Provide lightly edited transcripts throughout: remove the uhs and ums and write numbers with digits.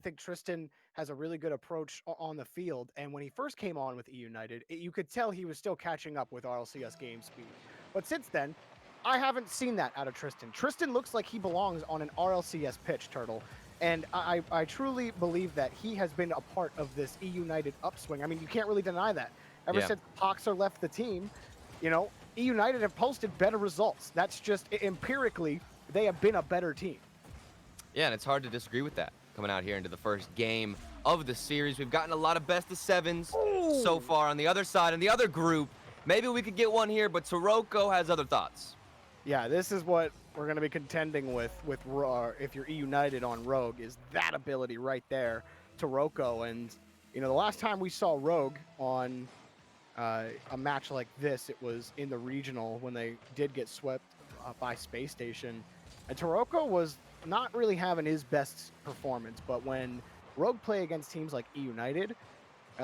think Tristan has a really good approach on the field. And when he first came on with eUnited, you could tell he was still catching up with RLCS game speed. But since then, I haven't seen that out of Tristan. Tristan looks like he belongs on an RLCS pitch, Turtle. And I truly believe that he has been a part of this eUnited upswing. I mean, you can't really deny that. Ever Yeah. since Poxer left the team, eUnited have posted better results. That's just empirically, they have been a better team. Yeah, and it's hard to disagree with that. Coming out here into the first game of the series, we've gotten a lot of best of sevens so far on the other side, and the other group. Maybe we could get one here, but Taroko has other thoughts. Yeah, this is what we're going to be contending with if you're eUnited on Rogue, is that ability right there, Taroko. And, the last time we saw Rogue on a match like this, it was in the regional when they did get swept by Space Station. And Taroko was not really having his best performance, but when Rogue play against teams like eUnited,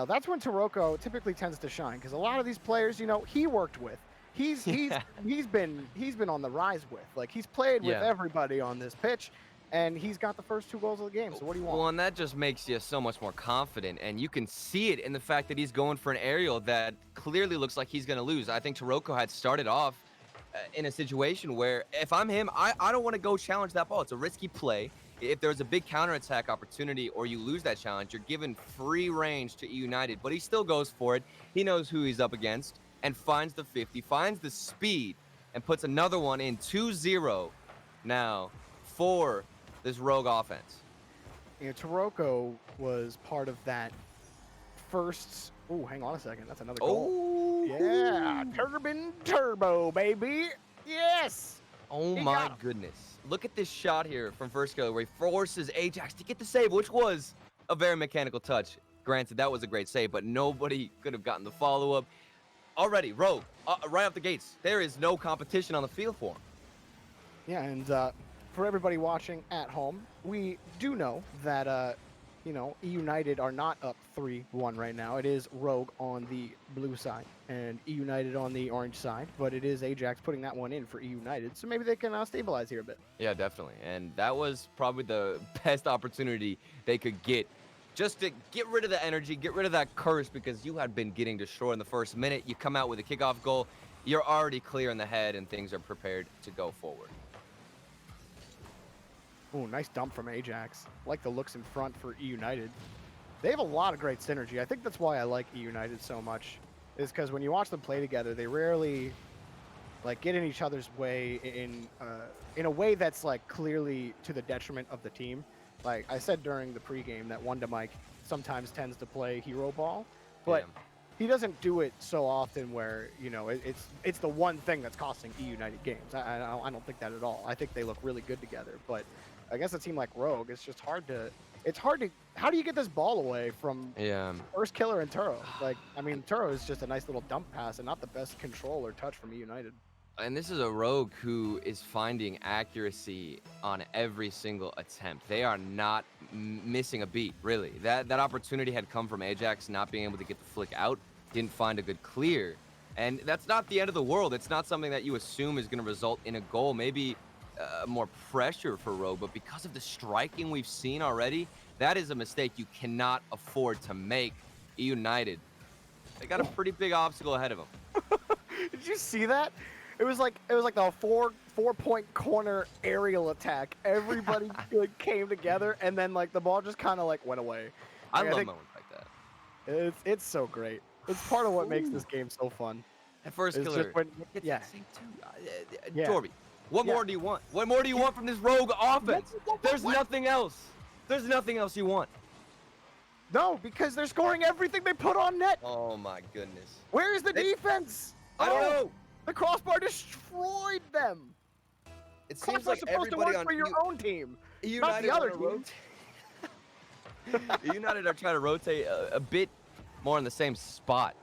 that's when Taroko typically tends to shine, because a lot of these players, he worked with. He's been on the rise with. Like, he's played with everybody on this pitch, and he's got the first 2 goals of the game. So what do you want? Well, and that just makes you so much more confident, and you can see it in the fact that he's going for an aerial that clearly looks like he's going to lose. I think Taroko had started off in a situation where, if I'm him, I don't want to go challenge that ball. It's a risky play. If there's a big counterattack opportunity or you lose that challenge, you're given free range to eUnited, but he still goes for it. He knows who he's up against and finds the 50, finds the speed, and puts another one in 2-0 now for this Rogue offense. Taroko was part of that first. Oh, hang on a second. That's another goal. Oh, yeah. Turbine Turbo, baby. Yes. Oh, my goodness. Look at this shot here from First Killer where he forces Ajax to get the save, which was a very mechanical touch. Granted, that was a great save, but nobody could have gotten the follow-up. Already, Rogue, right off the gates, there is no competition on the field for him. Yeah, and for everybody watching at home, we do know that, eUnited are not up 3-1 right now. It is Rogue on the blue side and eUnited on the orange side, but it is Ajax putting that one in for eUnited, so maybe they can stabilize here a bit. Yeah, definitely, and that was probably the best opportunity they could get, just to get rid of the energy, get rid of that curse, because you had been getting destroyed in the first minute. You come out with a kickoff goal, you're already clear in the head, and things are prepared to go forward. Ooh, nice dump from Ajax. Like the looks in front for eUnited. They have a lot of great synergy. I think that's why I like eUnited so much, is because when you watch them play together, they rarely get in each other's way in a way that's clearly to the detriment of the team. Like I said during the pregame, that Wonder Mike sometimes tends to play hero ball, but he doesn't do it so often where it's the one thing that's costing eUnited games. I don't think that at all. I think they look really good together, but against a team like Rogue, it's just hard to. How do you get this ball away from First Killer and Turo? Turo is just a nice little dump pass and not the best control or touch from eUnited. And this is a Rogue who is finding accuracy on every single attempt. They are not missing a beat, really. That opportunity had come from Ajax not being able to get the flick out, didn't find a good clear. And that's not the end of the world. It's not something that you assume is going to result in a goal, maybe more pressure for Rogue. But because of the striking we've seen already, that is a mistake you cannot afford to make. eUnited, they got a pretty big obstacle ahead of them. Did you see that? It was like the four-point corner aerial attack. Everybody came together, and then the ball just kind of went away. I love moments like that. It's so great. It's part of what makes this game so fun. And First Killer, Jorby, what more do you want? What more do you want from this Rogue offense? There's nothing else. There's nothing else you want. No, because they're scoring everything they put on net. Oh my goodness. Where is the defense? I don't know. The crossbar destroyed them. It seems like everybody on for your own team, eUnited, not the other team. eUnited are trying to rotate a bit more in the same spot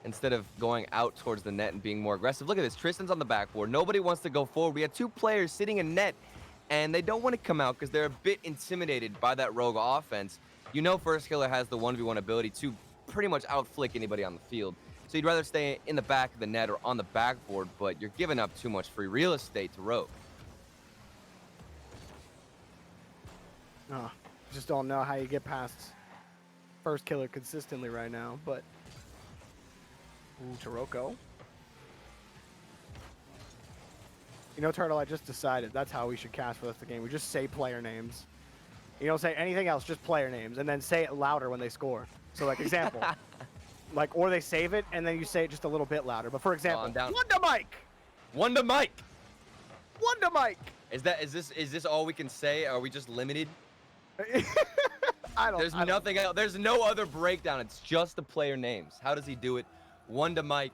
instead of going out towards the net and being more aggressive. Look at this. Tristan's on the backboard. Nobody wants to go forward. We have 2 players sitting in net, and they don't want to come out because they're a bit intimidated by that Rogue offense. First Killer has the 1v1 ability to pretty much outflick anybody on the field. So you'd rather stay in the back of the net or on the backboard, but you're giving up too much free real estate to Rogue. Just don't know how you get past first killer consistently right now. But ooh, Taroko. You know, Turtle, I just decided that's how we should cast for the game. We just say player names. You don't say anything else, just player names, and then say it louder when they score. So, like, example, like, or they save it, and then you say it just a little bit louder. But for example, I'm down. Wonder Mike! Wonder Mike! Wonder Mike! Is this all we can say? Are we just limited? There's I don't. nothing else. There's no other breakdown. It's just the player names. How does he do it? Wonder Mike.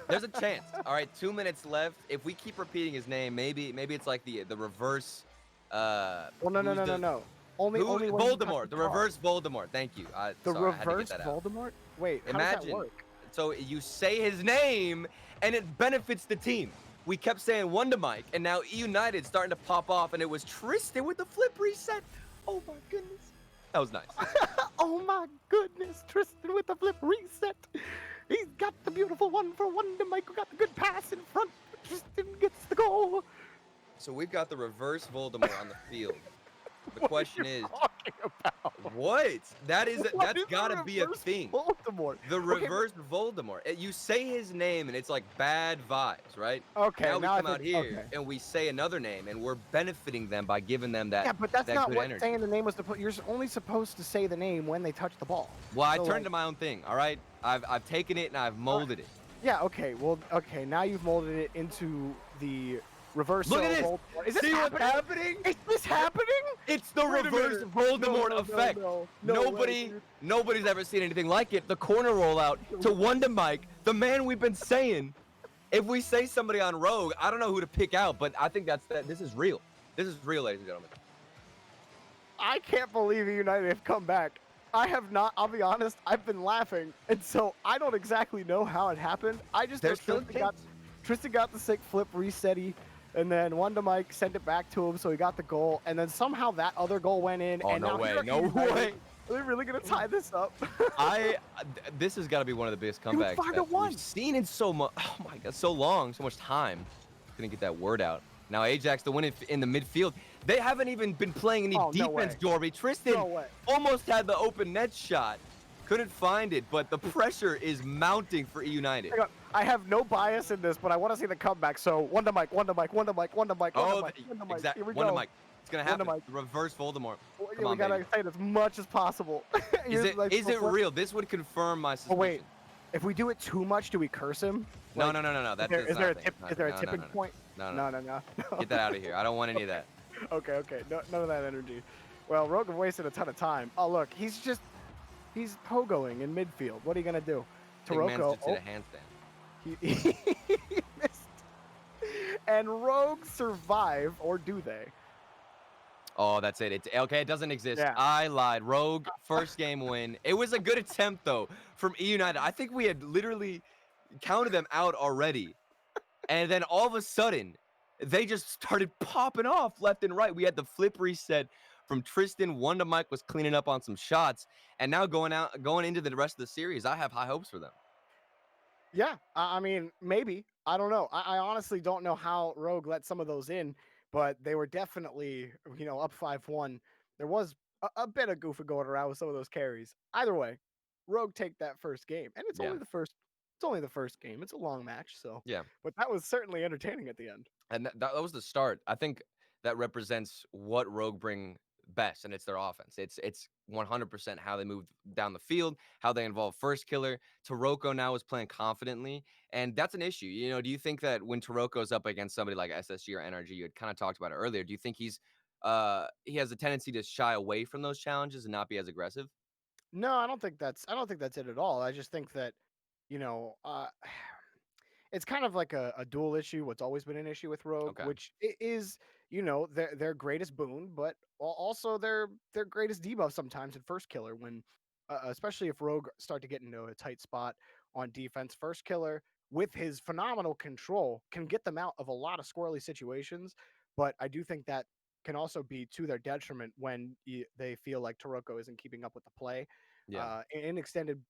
There's a chance. All right, 2 minutes left. If we keep repeating his name, maybe it's like the reverse. Well, no. Only when you touch Voldemort. The ball. reverse Voldemort. Thank you. The Sorry, I had to get reverse that out. Voldemort? Wait, how Imagine. does that work? So you say his name, and it benefits the team. We kept saying Wonder Mike, and now eUnited starting to pop off, and it was Tristan with the flip reset. Oh my goodness, that was nice. Oh my goodness, Tristan with the flip reset. He's got the beautiful one for Wonder Mike. We got the good pass in front. Tristan gets the goal. So we've got the reverse Voldemort on the field. The question is, talking about? what? That's is gotta the be a reverse thing. Voldemort? The reverse Voldemort. You say his name, and it's like bad vibes, right? Okay, Now we now I come out think- here, okay. and we say another name, and we're benefiting them by giving them that. Yeah, but that's that not good what energy. saying the name was. You're only supposed to say the name when they touch the ball. Well, I So, turned like- to my own thing. All right, I've taken it and I've molded it. Yeah, okay. Well, okay. Now you've molded it into the reverse. Look at this. Voldemort. Is this See what's happening? happening? Is this happening? It's the Wait a reverse minute. Voldemort No, effect. no, Nobody, way, dude. nobody's ever seen anything like it. The corner rollout to Wonder Mike, the man we've been saying. If we say somebody on Rogue, I don't know who to pick out, but I think this is real. This is real, ladies and gentlemen. I can't believe United have come back. I have not. I'll be honest. I've been laughing, and so I don't exactly know how it happened. I just know There's still Tristan got the sick flip resetty, and then Wonder Mike sent it back to him, so he got the goal, and then somehow that other goal went in. Oh, and no now way, here no United- way. Are they really gonna tie this up? This has got to be one of the biggest Dude, comebacks 5-1. we've seen in so much. Oh my god, so long, so much time. Couldn't get that word out. Now Ajax the win in the midfield. They haven't even been playing any Oh, no defense, way. Jorby. Tristan No way. almost had the open net shot. Couldn't find it, but the pressure is mounting for eUnited. Hang on. I have no bias in this, but I want to see the comeback. So Wonder Mike. Oh, Here we Wonder go. Mike. It's gonna Wonder happen. Mike. The reverse Voldemort. Well, Come we on, gotta baby. say it as much as possible. Is it real? This would confirm my suspicion. Oh wait, if we do it too much, do we curse him? No. Like, That's Is there a not tip? thing. Is there a No, tipping no. point? No. No. Get that out of here. I don't want any of that. Okay. No, none of that energy. Well, Rogan wasted a ton of time. Oh look, he's pogoing in midfield. What are you gonna do? Big man Taroko. just did a handstand. He missed. And Rogue survive, or do they? Oh, that's it. It's okay. It doesn't exist. Yeah. I lied. Rogue first game win. It was a good attempt though from eUnited. I think we had literally counted them out already, and then all of a sudden they just started popping off left and right. We had the flip reset from Tristan. Wonder Mike was cleaning up on some shots, and now going into the rest of the series, I have high hopes for them. Yeah, I mean, maybe. I don't know. I honestly don't know how Rogue let some of those in, but they were definitely, up 5-1. There was a bit of goofy going around with some of those carries. Either way, Rogue take that first game, and it's Yeah. only the first. It's only the first game. It's a long match, so Yeah. But that was certainly entertaining at the end. And that was the start. I think that represents what Rogue bring best, and it's their offense. It's 100% how they move down the field, how they involve first killer. Taroko now is playing confidently, and that's an issue. Do you think that when Taroko's up against somebody like SSG or NRG, you had kind of talked about it earlier, do you think he has a tendency to shy away from those challenges and not be as aggressive? No, I don't think that's it at all. I just think that, it's kind of like a dual issue. What's always been an issue with Rogue, Okay. which is, their greatest boon, but also their greatest debuff sometimes in first killer. When, especially if Rogue start to get into a tight spot on defense, first killer with his phenomenal control can get them out of a lot of squirrely situations. But I do think that can also be to their detriment when they feel like Taroko isn't keeping up with the play. Yeah. In extended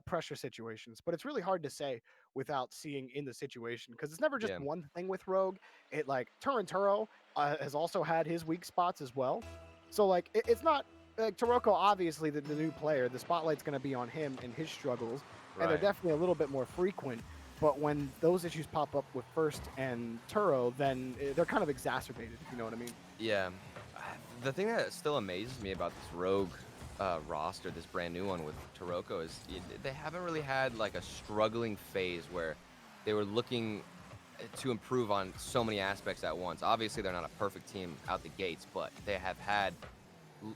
pressure situations. But it's really hard to say without seeing in the situation, because it's never just Yeah. one thing with Rogue. It like Turinturo has also had his weak spots as well. So like it's not like Taroko, obviously the new player, the spotlight's going to be on him and his struggles, and they're Right. definitely a little bit more frequent. But when those issues pop up with First and Turo, then they're kind of exacerbated, if you know what I mean. Yeah. The thing that still amazes me about this Rogue roster, this brand new one with Taroko, is they haven't really had like a struggling phase where they were looking to improve on so many aspects at once. Obviously, they're not a perfect team out the gates, but they have had l-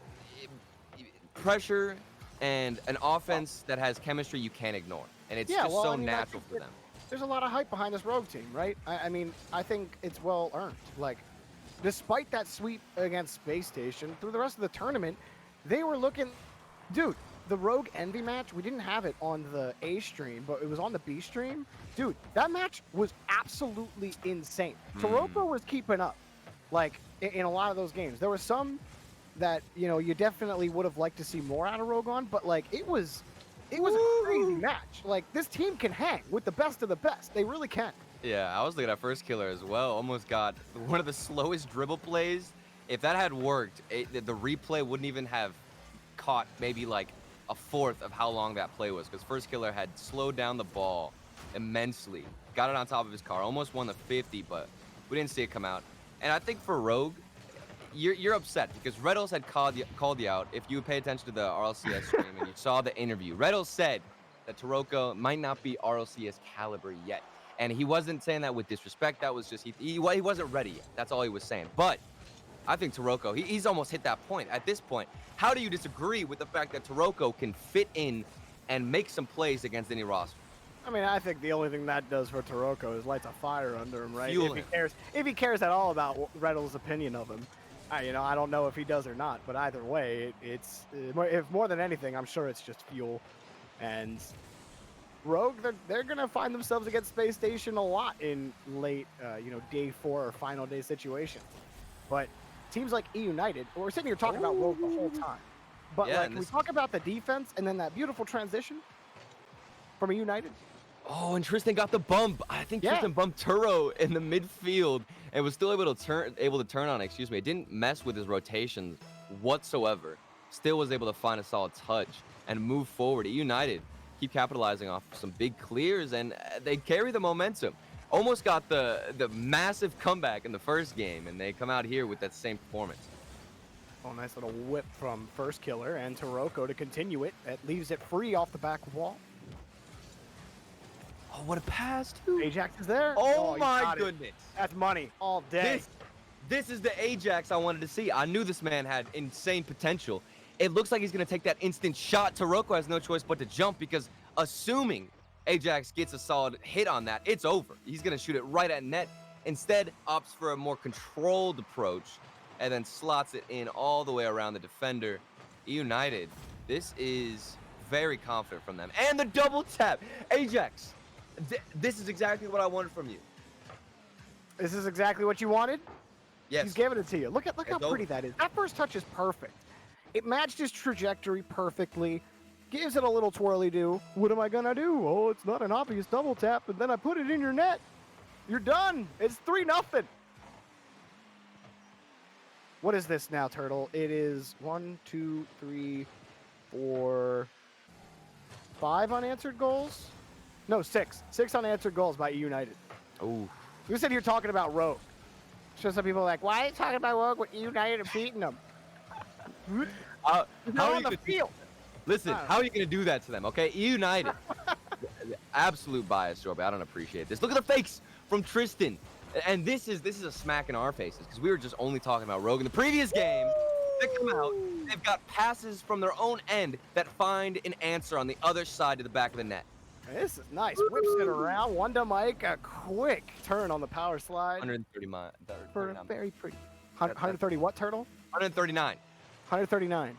pressure and an offense that has chemistry you can't ignore, and it's Yeah, just well, so I mean, I natural think for them. there's a lot of hype behind this Rogue team, right? I mean, I think it's well earned. Like, despite that sweep against Space Station, through the rest of the tournament, they were looking. Dude, the Rogue Envy match, we didn't have it on the A stream, but it was on the B stream. Dude, that match was absolutely insane. Taroko was keeping up, like, in a lot of those games. There were some that, you know, you definitely would have liked to see more out of Rogon, but, like, it was a crazy match. Like, this team can hang with the best of the best. They really can. Yeah, I was looking at First Killer as well. Almost got one of the slowest dribble plays. If that had worked, the replay wouldn't even have caught maybe like a fourth of how long that play was, because First Killer had slowed down the ball immensely, got it on top of his car, almost won the 50, but we didn't see it come out. And I think for Rogue, you're upset because Reddles had called you out. If you pay attention to the RLCS stream and you saw the interview, Reddles said that Taroko might not be RLCS caliber yet. And he wasn't saying that with disrespect. That was just, he wasn't ready yet. That's all he was saying. But I think Taroko, he's almost hit that point. At this point, how do you disagree with the fact that Taroko can fit in and make some plays against any roster? I mean, I think the only thing that does for Taroko is lights a fire under him, right? Fuel If he cares at all about Reddle's opinion of him. You know, I don't know if he does or not, but either way, if more than anything, I'm sure it's just fuel. And Rogue, they're gonna find themselves against Space Station a lot in late, you know, day 4 or final day situations. But teams like eUnited, we're sitting here talking about Rogue the whole time. But Yeah, like, can we talk about the defense and then that beautiful transition from eUnited? Oh, and Tristan got the bump. I think Tristan bumped Turo in the midfield and was still able to turn on. Excuse me. It didn't mess with his rotations whatsoever. Still was able to find a solid touch and move forward. eUnited keep capitalizing off some big clears, and they carry the momentum. Almost got the massive comeback in the first game, and they come out here with that same performance. Oh, nice little whip from First Killer and Taroko to continue it. That leaves it free off the back wall. Oh, what a pass, too. Ajax is there. Oh my goodness. That's money all day. This is the Ajax I wanted to see. I knew this man had insane potential. It looks like he's going to take that instant shot. Taroko has no choice but to jump, because assuming Ajax gets a solid hit on that, it's over. He's going to shoot it right at net. Instead, opts for a more controlled approach and then slots it in all the way around the defender. eUnited, this is very confident from them. And the double tap. Ajax, this is exactly what I wanted from you. This is exactly what you wanted? Yes. He's giving it to you. Look how pretty that is. That first touch is perfect. It matched his trajectory perfectly. Gives it a little twirly do. What am I gonna do? Oh, it's not an obvious double tap, and then I put it in your net. You're done. It's 3-0. What is this now, Turtle? It is 1, 2, 3, 4, 5 unanswered goals? No, 6. 6 unanswered goals by eUnited. Ooh. We're sitting here talking about Rogue. So some people are like, why are you talking about Rogue when eUnited are beating them? How on the field. Listen, how are you going to do that to them, okay? eUnited. Absolute bias, Jorby. I don't appreciate this. Look at the fakes from Tristan. And this is a smack in our faces, because we were just only talking about Rogue in the previous game. They come out, they've got passes from their own end that find an answer on the other side of the back of the net. This is nice. Whips it around. One to Mike. A quick turn on the power slide. 130 miles. For a very pretty. 130 what, Turtle? 139. 139.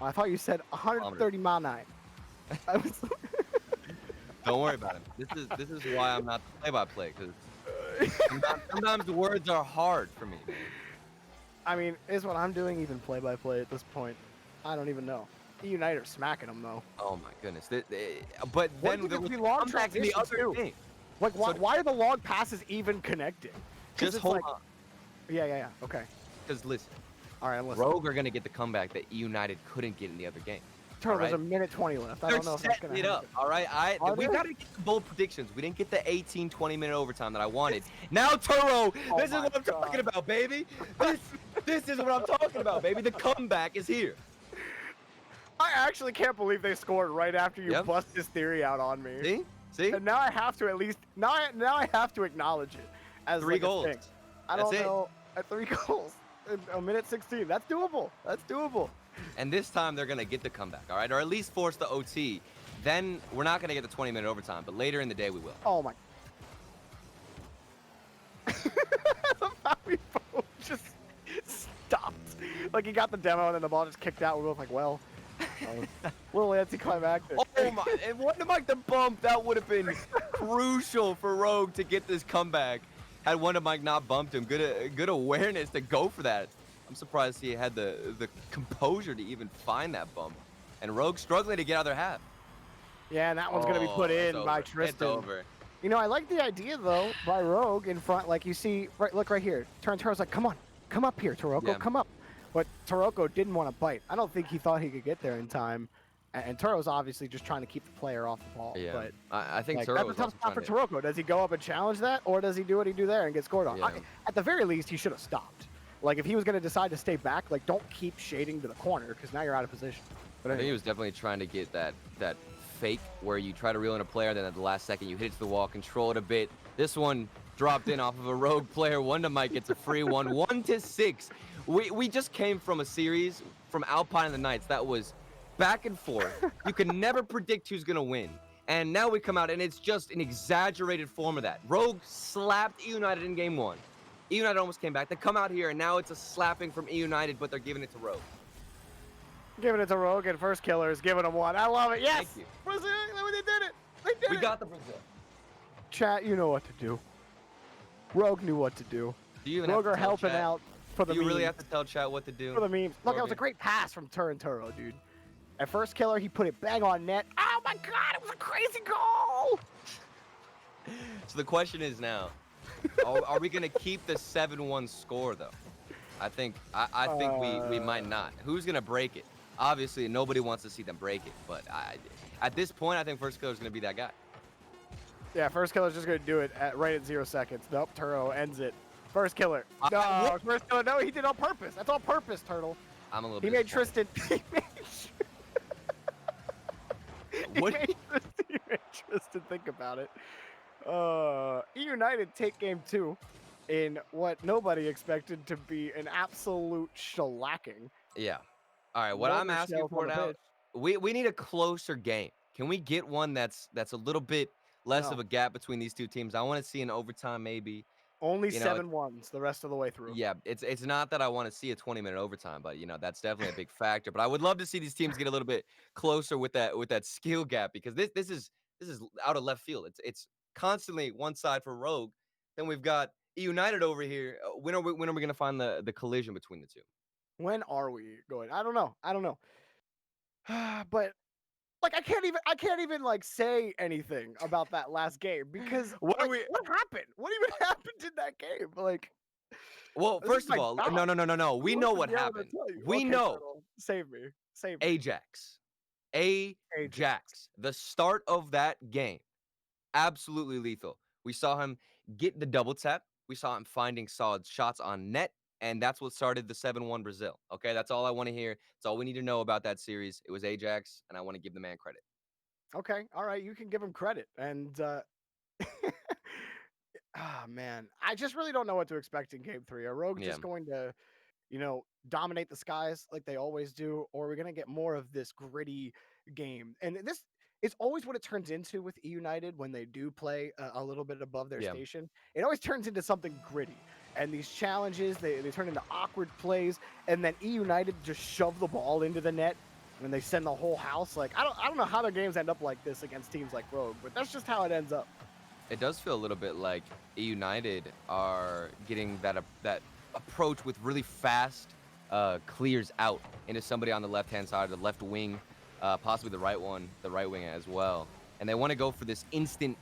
Oh, I thought you said 130 mile 9. Don't worry about it. This is why I'm not the play-by-play, because sometimes the words are hard for me, man. I mean, is what I'm doing even play-by-play at this point? I don't even know. eUnited are smacking them, though. Oh, my goodness. But then there was long comeback in the other game. Like, why are the long passes even connected? Just hold on. Yeah. Okay. Because listen, All right, listen. Rogue are going to get the comeback that eUnited couldn't get in the other game. Turtle, there's a minute 20 left. I They're don't know if that's setting going it to up, happen. all right? We got to get the bold predictions. We didn't get the 18, 20-minute overtime that I wanted. Now, Turo, this is what I'm talking about, baby. This is what I'm talking about, baby. The comeback is here. I actually can't believe they scored right after you bust this theory out on me. See? And now I have to at least now I have to acknowledge it as 3 goals. a thing. I don't know. At 3 goals in a minute 16. That's doable. That's doable. And this time they're going to get the comeback, all right? Or at least force the OT. Then we're not going to get the 20-minute overtime, but later in the day we will. Oh my. We both just stopped. Like he got the demo and then the ball just kicked out. We're both like, well, little anticlimactic. Oh my! And Wonder Mike the bump, that would have been crucial for Rogue to get this comeback. Had Wonder Mike not bumped him, good awareness to go for that. I'm surprised he had the composure to even find that bump. And Rogue struggling to get out of their half. Yeah, and that one's gonna be put in by Tristan. It's over. You know, I like the idea though by Rogue in front. Like you see, look right here. Turo's like, come on, come up here, Turoko, come up. But Turoko didn't want to bite. I don't think he thought he could get there in time. And Turo's obviously just trying to keep the player off the ball. Yeah, but I think Turo that's a tough spot for Turoko. Does he go up and challenge that, or does he do what he do there and get scored on? Yeah. At the very least, he should have stopped. Like if he was going to decide to stay back, like don't keep shading to the corner because now you're out of position. But I think he was definitely trying to get that fake where you try to reel in a player, then at the last second you hit it to the wall, control it a bit. This one dropped in off of a Rogue player. Wonder Mike gets a free one, 1-6. We just came from a series from Alpine and the Knights that was back and forth. You can never predict who's gonna win. And now we come out and it's just an exaggerated form of that. Rogue slapped eUnited in game 1. eUnited almost came back. They come out here and now it's a slapping from eUnited, but they're giving it to Rogue. Giving it to Rogue and First Killer is giving him one. I love it. Yes! Thank you. Brazil, they did it! They did it! We got the Brazil. Chat, you know what to do. Rogue knew what to do. Do you even Rogue have are to tell helping chat? out for the Do you memes. really have to tell chat what to do? For the memes. Look, that was a great pass from Turo, dude. At First Killer, he put it bang on net. Oh my god, it was a crazy goal! So the question is now, are we gonna keep the 7-1 score though? I think we might not. Who's gonna break it? Obviously, nobody wants to see them break it, but at this point, I think First Killer's gonna be that guy. Yeah, First Killer's just gonna do it right at 0 seconds. Nope, Turo ends it. First Killer. No, First Killer. No, he did it on purpose. That's on purpose, Turtle. I'm a little. He made Tristan. He made Tristan think about it. eUnited take game 2 in what nobody expected to be an absolute shellacking. Yeah. All right. What I'm asking for now, we need a closer game. Can we get one that's a little bit less of a gap between these two teams? I want to see an overtime maybe. Only 7-1s the rest of the way through. Yeah, it's not that I want to see a 20-minute overtime, but that's definitely a big factor. But I would love to see these teams get a little bit closer with that skill gap because this is out of left field. It's constantly one side for Rogue. Then we've got eUnited over here. When are we going to find the collision between the two? When are we going? I don't know. But like I can't even like say anything about that last game because what happened? What even happened in that game? Like, well, first of all, no. We know what happened. We know. Turtle, save me. Ajax. The start of that game, absolutely lethal. We saw him get the double tap. We saw him finding solid shots on net. And that's what started the 7-1 Brazil. Okay, that's all I want to hear. That's all we need to know about that series. It was Ajax, and I want to give the man credit. Okay, all right, you can give him credit. And, man, I just really don't know what to expect in Game 3. Are Rogue just going to, dominate the skies like they always do? Or are we going to get more of this gritty game? And this is always what it turns into with eUnited when they do play a little bit above their station. It always turns into something gritty. And these challenges, they turn into awkward plays, and then eUnited just shove the ball into the net, and they send the whole house. Like I don't know how their games end up like this against teams like Rogue, but that's just how it ends up. It does feel a little bit like eUnited are getting that approach with really fast clears out into somebody on the left-hand side, the left wing, possibly the right wing as well. And they want to go for this instant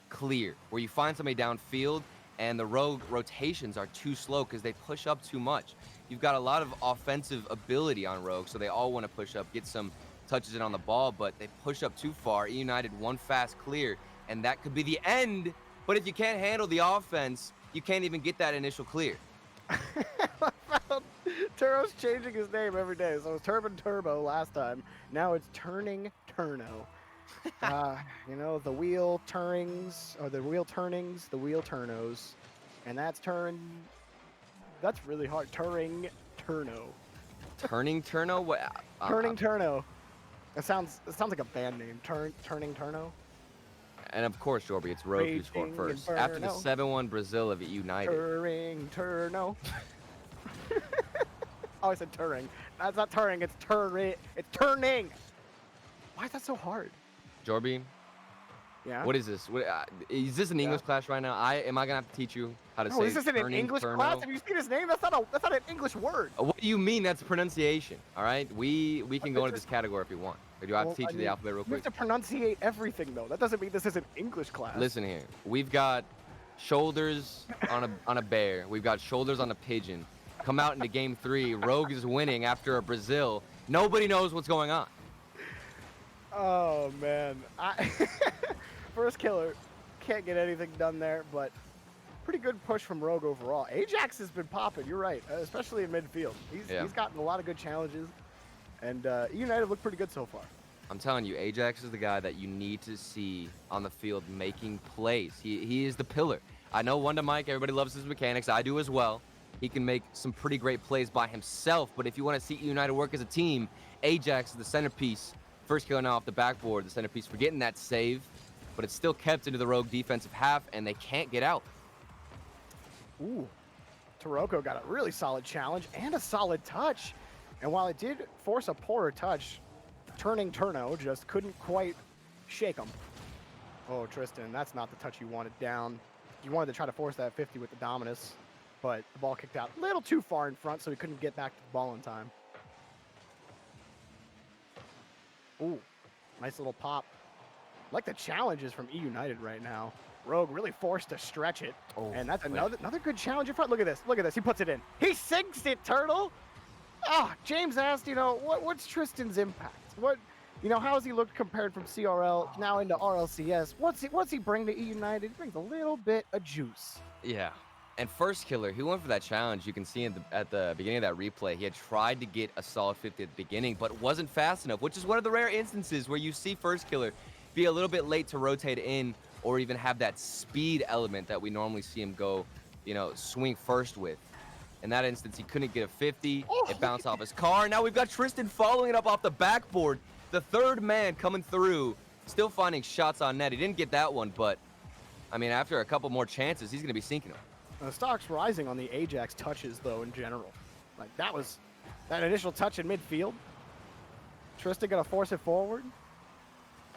clear where you find somebody downfield. And the Rogue rotations are too slow because they push up too much. you've got a lot of offensive ability on Rogue, so they all want to push up, get some touches in on the ball, but they push up too far. eUnited one fast clear, and that could be the end. But if you can't handle the offense, you can't even get that initial clear. Turo's changing his name every day. So it was Turbin Turbo last time. Now it's Turning Turno. You know, the wheel turnings, or the wheel turnings, the wheel turnos. And that's that's really hard. Turing Turno. Turning Turno? What? Turning Turno. It sounds like a band name. Turning Turno. And of course, Jorby, it's Rogue who scored first. After the 7-1 Brazil of eUnited. Turing Turno. Oh, I said Turing. That's not Turing, it's Turing. It's turning. Why is that so hard? Jorby, Yeah. what is this? Is this an English class right now? Am I gonna have to teach you how to No, say this isn't an turning English Turno? class. Have you seen his name? That's not an English word. What do you mean? That's pronunciation. All right, we can go into this category if you want. Or do I have to teach you the alphabet real You quick? have to pronunciate everything though. That doesn't mean this is an English class. Listen here. We've got shoulders on a bear. We've got shoulders on a pigeon. Come out into game 3. Rogue is winning after a Brazil. Nobody knows what's going on. Oh man, first killer, can't get anything done there, but pretty good push from Rogue overall. Ajax has been popping. You're right, especially in midfield. He's gotten a lot of good challenges, and eUnited look pretty good so far. I'm telling you, Ajax is the guy that you need to see on the field making plays. He is the pillar. I know Wonder Mike, everybody loves his mechanics. I do as well. He can make some pretty great plays by himself, but if you want to see eUnited work as a team, Ajax is the centerpiece. First kill now off the backboard, the centerpiece for getting that save, but it's still kept into the Rogue defensive half, and they can't get out. Ooh, Taroko got a really solid challenge and a solid touch. And while it did force a poorer touch, Turning Turno just couldn't quite shake him. Oh, Tristan, that's not the touch you wanted down. You wanted to try to force that 50 with the Dominus, but the ball kicked out a little too far in front, so he couldn't get back to the ball in time. Ooh, nice little pop. I like the challenges from eUnited right now. Rogue really forced to stretch it, and that's another good challenge in front. Look at this. Look at this. He puts it in. He sinks it, Turtle. Ah, James asked, you know, what's Tristan's impact? How has he looked compared from CRL now into RLCS? What's he bring to eUnited? He brings a little bit of juice. Yeah. And first killer, he went for that challenge. You can see at the beginning of that replay, he had tried to get a solid 50 at the beginning, but wasn't fast enough, which is one of the rare instances where you see first killer be a little bit late to rotate in or even have that speed element that we normally see him go, swing first with. In that instance, he couldn't get a 50. It bounced off his car. Now we've got Tristan following it up off the backboard. The third man coming through, still finding shots on net. He didn't get that one, but, after a couple more chances, he's going to be sinking them. The stock's rising on the Ajax touches, though, in general. Like, that initial touch in midfield. Tristan going to force it forward.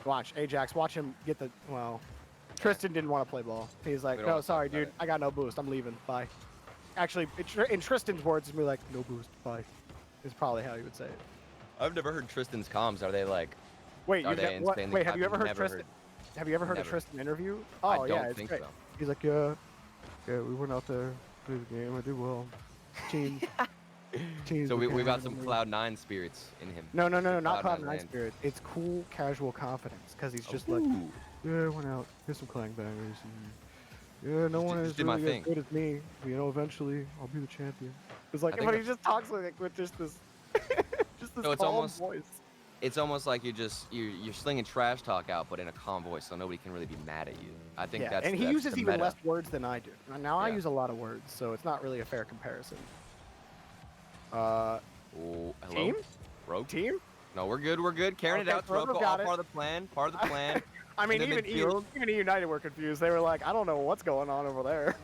Watch, Ajax, watch him get Tristan didn't want to play ball. He's like, no, sorry, dude, I got no boost. I'm leaving. Bye. Actually, in Tristan's words, it'd be like, no boost. Bye. Is probably how he would say it. I've never heard Tristan's comms. Are they like... Wait, have you ever heard Tristan? Have you ever heard a Tristan interview? Oh, I don't think so. He's like, yeah, we went out there, played the game, I did well. Teams. So we got some Cloud9 spirits in him. No, not Cloud9 spirit. It's cool, casual confidence, because he's just like, yeah, I went out, here's some clang bangers, and yeah, no one is really as good as me. Eventually, I'll be the champion. It's like, but he just talks like with just this, calm voice. It's almost like you're slinging trash talk out, but in a calm voice, so nobody can really be mad at you. I think that's and he uses even less words than I do. Now I use a lot of words, so it's not really a fair comparison. Hello? Team? Rogue? Team? No, we're good. We're good. Carrying it out. All part of the plan. Part of the plan. Even eUnited were confused. They were like, I don't know what's going on over there.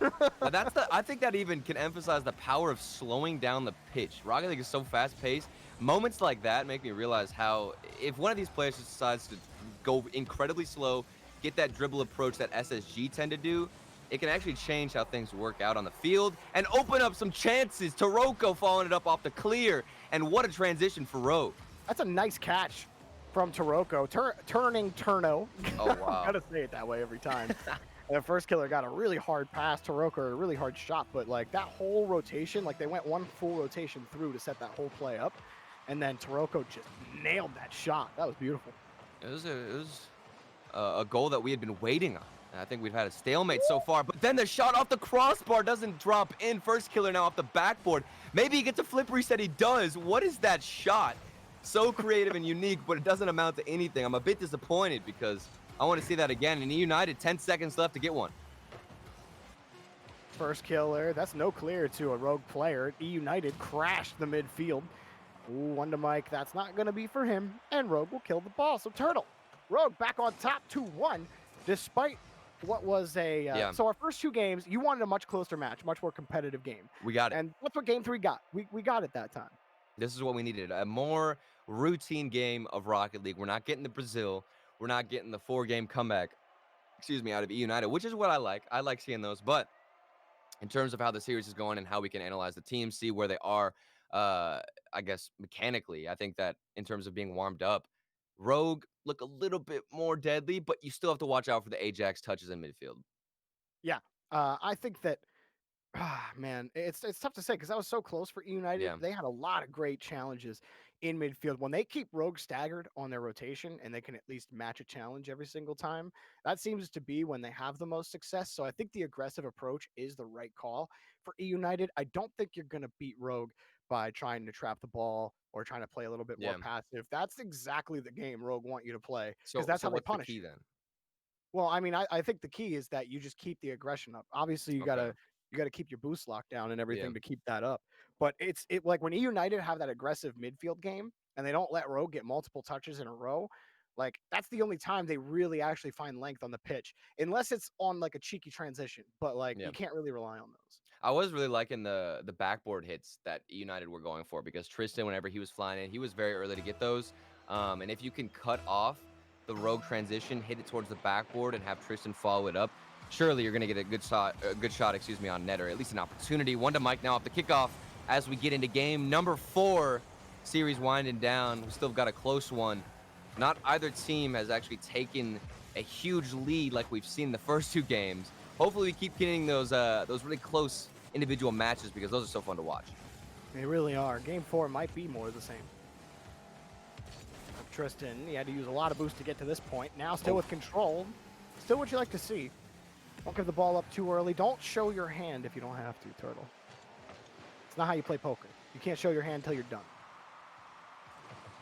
I think that even can emphasize the power of slowing down the pitch. Rocket League is so fast-paced. Moments like that make me realize how, if one of these players just decides to go incredibly slow, get that dribble approach that SSG tend to do, it can actually change how things work out on the field and open up some chances. Taroko following it up off the clear, and what a transition for Rogue. That's a nice catch from Taroko. Turning Turno. Oh, wow. I gotta say it that way every time. And first killer got a really hard pass to Roker, a really hard shot, but like that whole rotation, like they went one full rotation through to set that whole play up, and then Taroko just nailed that shot. That was beautiful. It was a goal that we had been waiting on. And I think we've had a stalemate so far, but then the shot off the crossbar doesn't drop in. First killer now off the backboard. Maybe he gets a flip reset. He does. What is that shot? So creative and unique, but it doesn't amount to anything. I'm a bit disappointed because I want to see that again. And eUnited, 10 seconds left to get one. First killer, that's no clear to a rogue player. eUnited crashed the midfield. Ooh, one to Mike, that's not going to be for him. And Rogue will kill the ball. So Turtle, Rogue back on top 2-1, despite what was a so our first two games, you wanted a much closer match, much more competitive game. We got it. And that's what game 3 got. We got it that time. This is what we needed, a more routine game of Rocket League. We're not getting the Brazil. We're not getting the 4-game comeback, out of eUnited, which is what I like. I like seeing those. But in terms of how the series is going and how we can analyze the team, see where they are, I guess, mechanically, I think that in terms of being warmed up, Rogue look a little bit more deadly, but you still have to watch out for the Ajax touches in midfield. Yeah. I think that man, it's tough to say because that was so close for eUnited. Yeah. They had a lot of great challenges in midfield. When they keep Rogue staggered on their rotation and they can at least match a challenge every single time, that seems to be when they have the most success. So I think the aggressive approach is the right call for eUnited. I don't think you're going to beat Rogue by trying to trap the ball or trying to play a little bit more passive. That's exactly the game Rogue want you to play because that's how they what's punish the key you. then? Well, I mean, I think the key is that you just keep the aggression up. Obviously, you gotta keep your boost locked down and everything to keep that up. But it's like when eUnited have that aggressive midfield game and they don't let Rogue get multiple touches in a row, like that's the only time they really actually find length on the pitch, unless it's on like a cheeky transition. But like you can't really rely on those. I was really liking the backboard hits that eUnited were going for because Tristan, whenever he was flying in, he was very early to get those. And if you can cut off the Rogue transition, hit it towards the backboard, and have Tristan follow it up, surely you're going to get a good shot, on net, or at least an opportunity. One to Mike now off the kickoff as we get into game number 4. Series winding down. We still got a close one. Not either team has actually taken a huge lead like we've seen in the first 2 games. Hopefully we keep getting those really close individual matches because those are so fun to watch. They really are. Game 4 might be more of the same. Tristan, he had to use a lot of boost to get to this point. Now still with control. Still what you like to see. Don't give the ball up too early. Don't show your hand if you don't have to, Turtle. It's not how you play poker. You can't show your hand until you're done.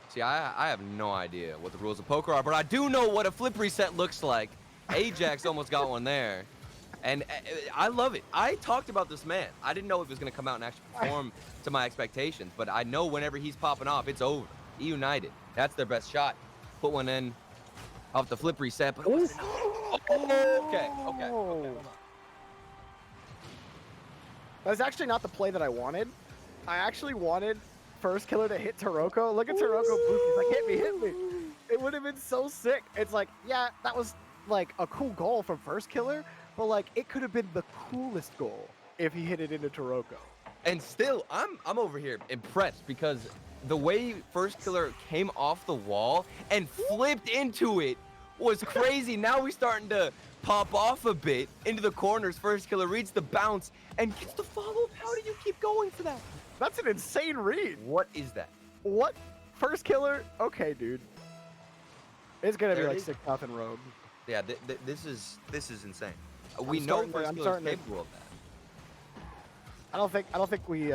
See, I have no idea what the rules of poker are, but I do know what a flip reset looks like. Ajax almost got one there. And I love it. I talked about this man. I didn't know if he was going to come out and actually perform to my expectations, but I know whenever he's popping off, it's over. eUnited, that's their best shot. Put one in off the flip reset. But okay. That's actually not the play that I wanted. I actually wanted first killer to hit Taroko. Look at Taroko boost. He's like, hit me. It would have been so sick. It's like, yeah, that was like a cool goal from first killer, but like it could have been the coolest goal if he hit it into Taroko. And still, I'm over here impressed because the way first killer came off the wall and flipped into it was crazy. Now we're starting to pop off a bit into the corners. First killer reads the bounce and gets the follow-up. How do you keep going for that? That's an insane read. What is that? What? First killer? Okay, dude. It's gonna be like 6-0 Rogue. Yeah, this is insane. We know first killer is capable of that. I don't think we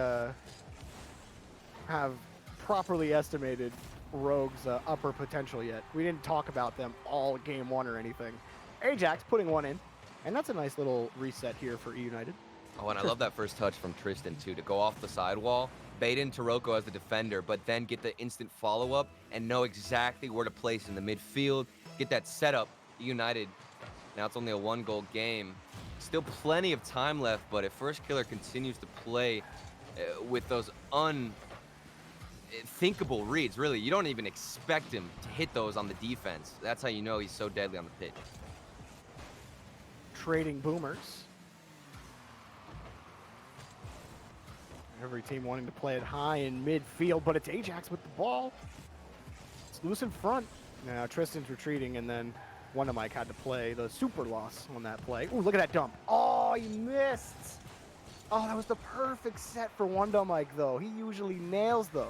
have properly estimated Rogue's upper potential yet. We didn't talk about them all game 1 or anything. Ajax putting one in, and that's a nice little reset here for eUnited. Oh, and I love that first touch from Tristan too, to go off the sidewall, bait in Taroko as the defender, but then get the instant follow-up and know exactly where to place in the midfield, get that setup. eUnited, now it's only a 1-goal game. Still plenty of time left, but if first killer continues to play with those unthinkable reads, really, you don't even expect him to hit those on the defense. That's how you know he's so deadly on the pitch. Trading boomers. Every team wanting to play it high in midfield, but it's Ajax with the ball. It's loose in front. Now Tristan's retreating, and then Wonder Mike had to play the super loss on that play. Ooh, look at that dump. Oh, he missed. Oh, that was the perfect set for Wonder Mike, though. He usually nails those.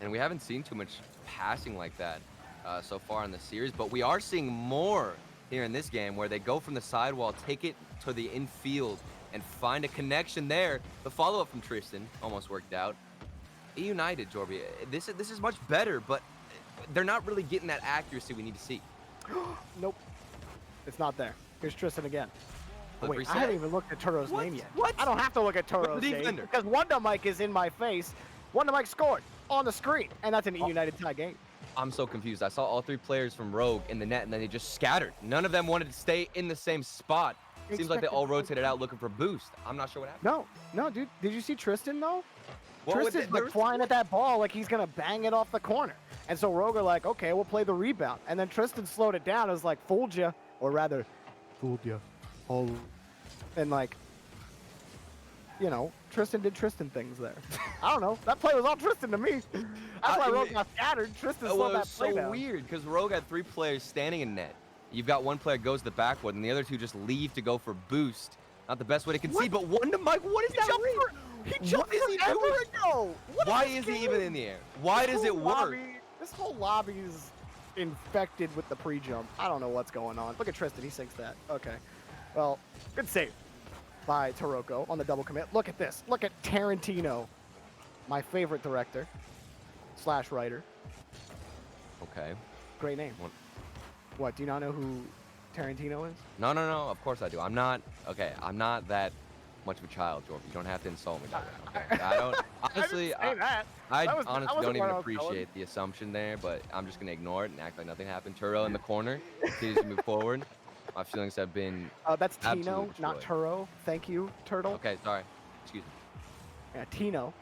And we haven't seen too much passing like that so far in the series, but we are seeing more here in this game where they go from the sidewall, take it to the infield, and find a connection there. The follow-up from Tristan almost worked out. eUnited, Jorby, this is much better, but they're not really getting that accuracy we need to see. Nope. It's not there. Here's Tristan again. Oh, But wait, reset. I haven't even looked at Turo's What? name yet. What? I don't have to look at Turo's the name defender? because Wonder Mike is in my face. Wonder Mike scored on the screen, and that's an Oh. eUnited tie game. I'm so confused. I saw all three players from Rogue in the net, and then they just scattered. None of them wanted to stay in the same spot. Seems like they all rotated out looking for boost. I'm not sure what happened. No, dude. Did you see Tristan, though? What would Tristan's they- like flying at that ball like he's going to bang it off the corner. And so Rogue are like, okay, we'll play the rebound. And then Tristan slowed it down. It was like, fooled you. Or rather, fooled you. Oh. And like, you know, Tristan did Tristan things there. I don't know. That play was all Tristan to me. That's why Rogue got scattered. Tristan Well, slowed it that was play so down. weird because Rogue had three players standing in net. You've got one player goes to the backboard, and the other two just leave to go for boost. Not the best way to concede, but Wonder Mike, what is that? He jumped forever ago. What Why this is he game? even in the air? Why does it work? This whole lobby is infected with the pre-jump. I don't know what's going on. Look at Tristan. He sinks that. Okay. Well, good save by Taroko on the double commit. Look at this. Look at Tarantino, my favorite director / writer. Okay. Great name. What? Do you not know who Tarantino is? No. Of course I do. I'm not that much of a child, Jorby. You don't have to insult me that way. Okay? I don't. Honestly, I didn't say that. I That was- that honestly wasn't don't even where I was going. appreciate the assumption there, but I'm just gonna ignore it and act like nothing happened. Turo in the corner, continues to move forward. My feelings have been That's Tino, absolutely not destroyed. Turo. Thank you, Turtle. Okay. Sorry. Excuse me. Yeah, Tino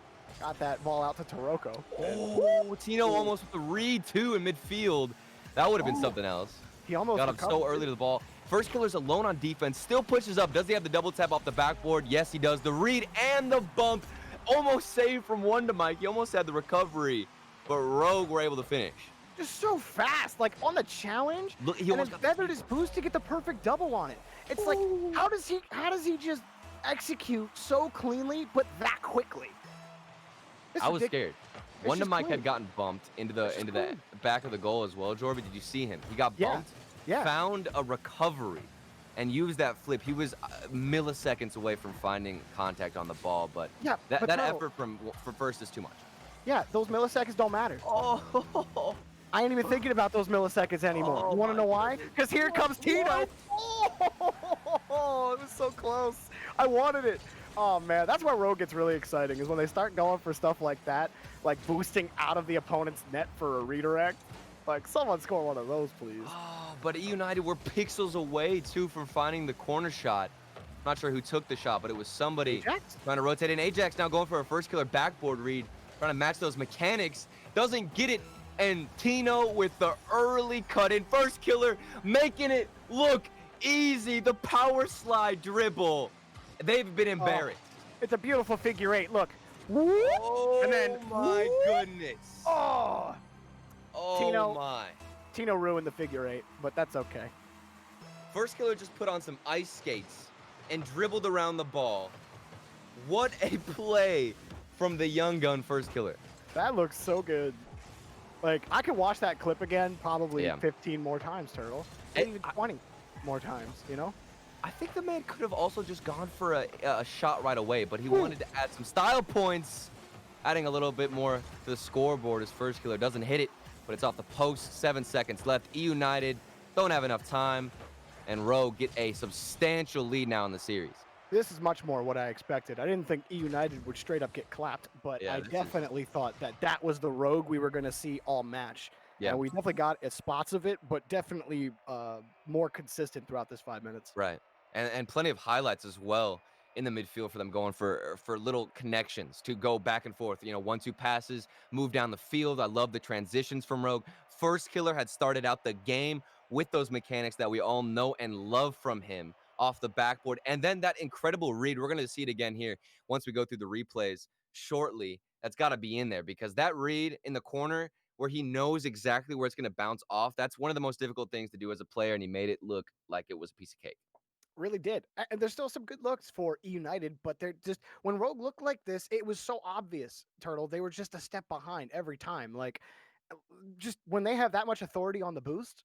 got that ball out to Taroko. Oh, Tino almost with the read too in midfield. That would have been something else. He almost Got up so recovered. early to the ball. First Killer's alone on defense, still pushes up. Does he have the double tap off the backboard? Yes, he does. The read and the bump. Almost saved from Wonder Mike. He almost had the recovery, but Rogue were able to finish. Just so fast, like on the challenge. Look, he and almost then got the feathered his boost to get the perfect double on it. It's like, how does he just execute so cleanly but that quickly? It's I was ridiculous. scared. It's Wonder just Mike clean. had gotten bumped into It's the just clean. back of the goal as well. Jorby, did you see him? He got Yeah. bumped, Yeah. found a recovery, and used that flip. He was milliseconds away from finding contact on the ball, but Yeah, that but Turtle, effort for first is too much. Yeah, those milliseconds don't matter. Oh, I ain't even thinking about those milliseconds anymore. Oh You want to my know why? goodness. Because here comes Tino. Oh, it was so close. I wanted it. Oh, man. That's where Rogue gets really exciting, is when they start going for stuff like that, like boosting out of the opponent's net for a redirect. Like, someone score one of those, please. Oh, but eUnited were pixels away, too, from finding the corner shot. Not sure who took the shot, but it was somebody Ajax? trying to rotate in. Ajax now going for a first killer backboard read, trying to match those mechanics. Doesn't get it, and Tino with the early cut in. First killer, making it look easy. The power slide dribble. They've been embarrassed. It's a beautiful figure eight. Look. Oh, And then- my goodness. Oh, Oh, Tino. my. Tino ruined the figure eight, but that's okay. First killer just put on some ice skates and dribbled around the ball. What a play from the young gun first killer. That looks so good. Like, I could watch that clip again probably Yeah. 15 more times, Turtle. And Maybe even 20 more times, you know? I think the man could have also just gone for a shot right away, but he wanted to add some style points, adding a little bit more to the scoreboard. His first killer doesn't hit it, but it's off the post. 7 seconds left. eUnited don't have enough time, and Rogue get a substantial lead now in the series. This is much more what I expected. I didn't think eUnited would straight up get clapped, but Yeah, I this is- definitely thought that was the Rogue we were going to see all match. Yeah. And we definitely got spots of it, but definitely more consistent throughout this 5 minutes. Right. And plenty of highlights as well in the midfield for them going for little connections to go back and forth. You know, 1-2 passes, move down the field. I love the transitions from Rogue. First killer had started out the game with those mechanics that we all know and love from him off the backboard. And then that incredible read. We're going to see it again here once we go through the replays shortly. That's got to be in there because that read in the corner where he knows exactly where it's going to bounce off. That's one of the most difficult things to do as a player, and he made it look like it was a piece of cake. Really did. And there's still some good looks for eUnited, but they're just when Rogue looked like this, it was so obvious, Turtle. They were just a step behind every time. Like just when they have that much authority on the boost,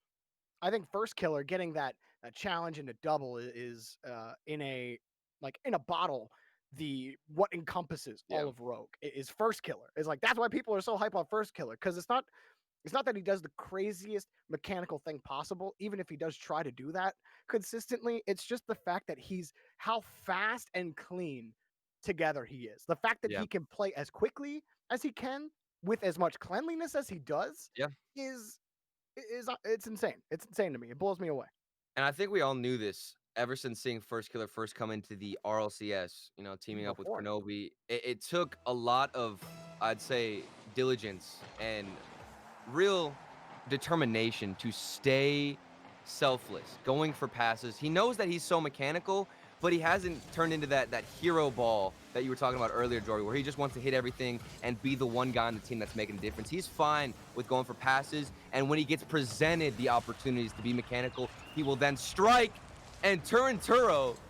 I think First Killer getting that challenge into double is in a bottle. The what encompasses Yeah. all of Rogue is First Killer. It's like that's why people are so hype on First Killer because it's not that he does the craziest mechanical thing possible, even if he does try to do that consistently. It's just the fact that he's how fast and clean together he is. The fact that Yeah. he can play as quickly as he can with as much cleanliness as he does Yeah. is it's insane. It's insane to me. It blows me away. And I think we all knew this ever since seeing First Killer first come into the RLCS, teaming up with Before. Kronovi. It took a lot of, I'd say, diligence and real determination to stay selfless, going for passes. He knows that he's so mechanical, but he hasn't turned into that hero ball that you were talking about earlier, Jorby, where he just wants to hit everything and be the one guy on the team that's making a difference. He's fine with going for passes, and when he gets presented the opportunities to be mechanical, he will then strike. And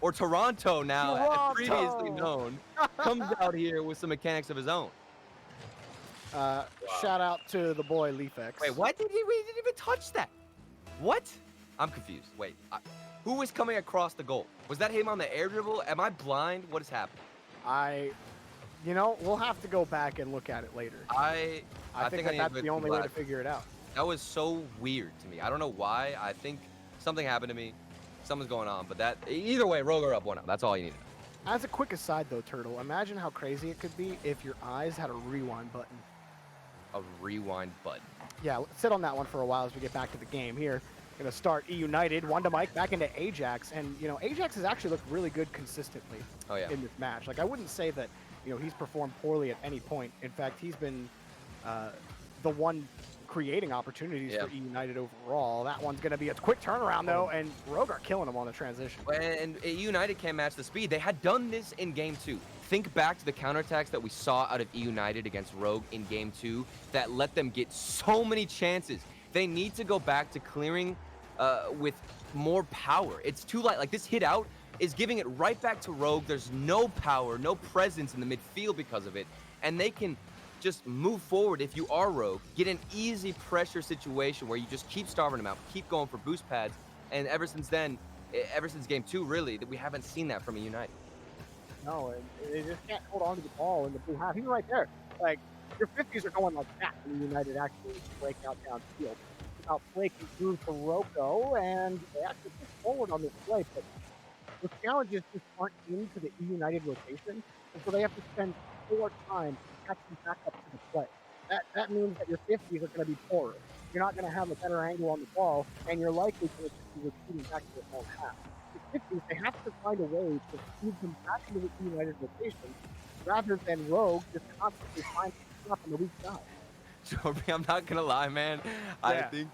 or Toronto now, as previously known, comes out here with some mechanics of his own. Shout out to the boy Leafex. Wait, what? We didn't even touch that. What? I'm confused. Wait, who was coming across the goal? Was that him on the air dribble? Am I blind? What is happening? We'll have to go back and look at it later. I think that's the only way to figure it out. That was so weird to me. I don't know why. I think something happened to me. Something's going on, but either way, Rogue are up 1-0. That's all you need to know. As a quick aside, though, Turtle, imagine how crazy it could be if your eyes had a rewind button. A rewind button. Yeah, let's sit on that one for a while as we get back to the game here. Going to start eUnited, one to Mike, back into Ajax. And, Ajax has actually looked really good consistently in this match. Like, I wouldn't say that, he's performed poorly at any point. In fact, he's been the one creating opportunities for eUnited overall. That one's going to be a quick turnaround, though, and Rogue are killing him on the transition. And eUnited can't match the speed. They had done this in Game 2. Think back to the counterattacks that we saw out of eUnited against Rogue in Game 2 that let them get so many chances. They need to go back to clearing with more power. It's too light. Like, this hit out is giving it right back to Rogue. There's no power, no presence in the midfield because of it, and they can just move forward. If you are Rogue, get an easy pressure situation where you just keep starving them out, keep going for boost pads. And ever since Game 2, really, that we haven't seen that from eUnited. No, and they just can't hold on to the ball in the blue half. Even right there, like, your 50s are going like that when eUnited actually break out downfield. It's about flaking through to Rocco, and they actually push forward on this play, but the challenges just aren't into the eUnited rotation, and so they have to spend more time catching back up to the play. That means that your 50s are going to be poorer. You're not going to have a better angle on the ball, and you're likely going to be retreating back to your own half. The 50s, they have to find a way to feed them back into the eUnited rotation, rather than Rogue just constantly finding stuff on the weak side. Jorby, I'm not going to lie, man. Yeah. I think...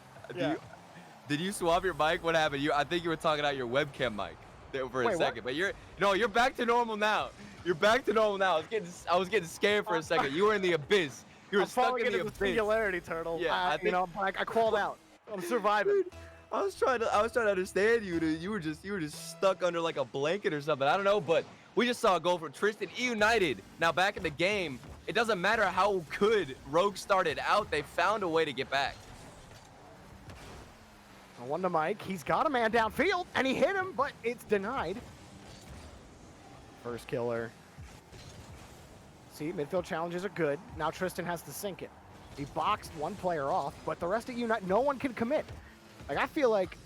Did you swap your mic? What happened? I think you were talking out your webcam mic there for a second. What? But you're back to normal now. You're back to normal now. I was getting scared for a second. You were in the abyss. You were stuck in the abyss. Singularity, Turtle. Yeah, I crawled out. I'm surviving. I was trying to understand you. You were just stuck under like a blanket or something. I don't know, but we just saw a goal from Tristan eUnited. Now back in the game, it doesn't matter how good Rogue started out. They found a way to get back. One to Mike. He's got a man downfield, and he hit him, but it's denied. First Killer. See, midfield challenges are good. Now Tristan has to sink it. He boxed one player off, but the rest of eUnited, no one can commit. Like, I feel like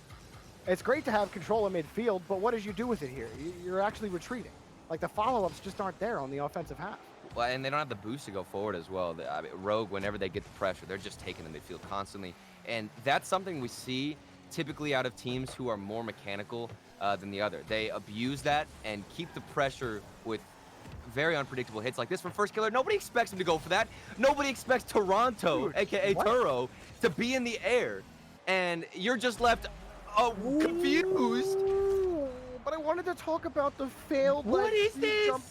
it's great to have control of midfield, but what did you do with it here? You're actually retreating. Like, the follow-ups just aren't there on the offensive half. Well, and they don't have the boost to go forward as well. Rogue, whenever they get the pressure, they're just taking the midfield constantly. And that's something we see typically out of teams who are more mechanical than the other. They abuse that and keep the pressure with very unpredictable hits like this from First Killer. Nobody expects him to go for that. Nobody expects Toronto, a.k.a. Turo, to be in the air. And you're just left confused. But I wanted to talk about the failed What is this? jump.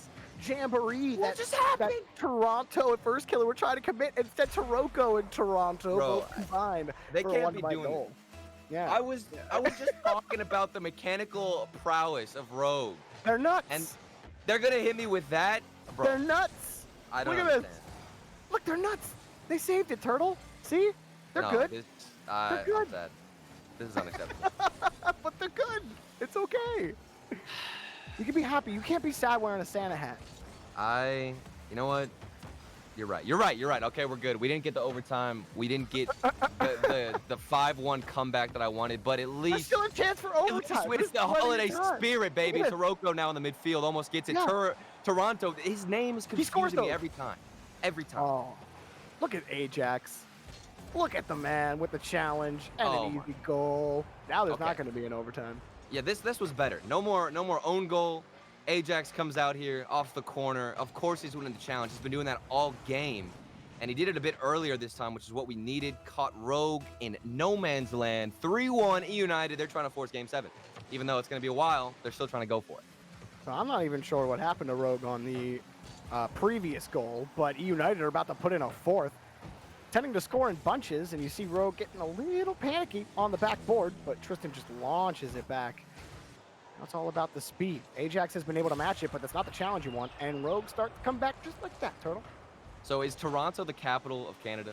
jamboree What that, just that happened? Toronto and First Killer were trying to commit. Instead, Taroko and Toronto Bro, both combined they for a can't one be by doing goal. this. Yeah. I was just talking about the mechanical prowess of Rogue, They're nuts. and they're gonna hit me with that, bro. They're nuts. I don't Look at understand. this. Look, they're nuts. They saved it, Turtle. See? They're No, good. This, They're good. I'm sad. This is unacceptable. But they're good. It's okay. You can be happy. You can't be sad wearing a Santa hat. You know what? You're right. You're right. You're right. Okay, we're good. We didn't get the overtime. We didn't get the 5-1 comeback that I wanted, but at There's least still a chance for overtime. it's the holiday spirit, baby. Look at Taroko now in the midfield almost gets it. Yeah. Toronto, his name is scores confusing me those. every time. Every time. Oh, look at Ajax. Look at the man with the challenge and Oh an my. easy goal. Now there's not Okay. going to be an overtime. Yeah, this was better. No more own goal. Ajax comes out here off the corner. Of course he's winning the challenge. He's been doing that all game. And he did it a bit earlier this time, which is what we needed. Caught Rogue in no man's land. 3-1 eUnited. They're trying to force game 7. Even though it's going to be a while, they're still trying to go for it. So I'm not even sure what happened to Rogue on the previous goal, but eUnited are about to put in a fourth. Tending to score in bunches, and you see Rogue getting a little panicky on the backboard, but Tristan just launches it back. Now it's all about the speed. Ajax has been able to match it, but that's not the challenge you want, and Rogue starts to come back just like that, Turtle. So is Toronto the capital of Canada?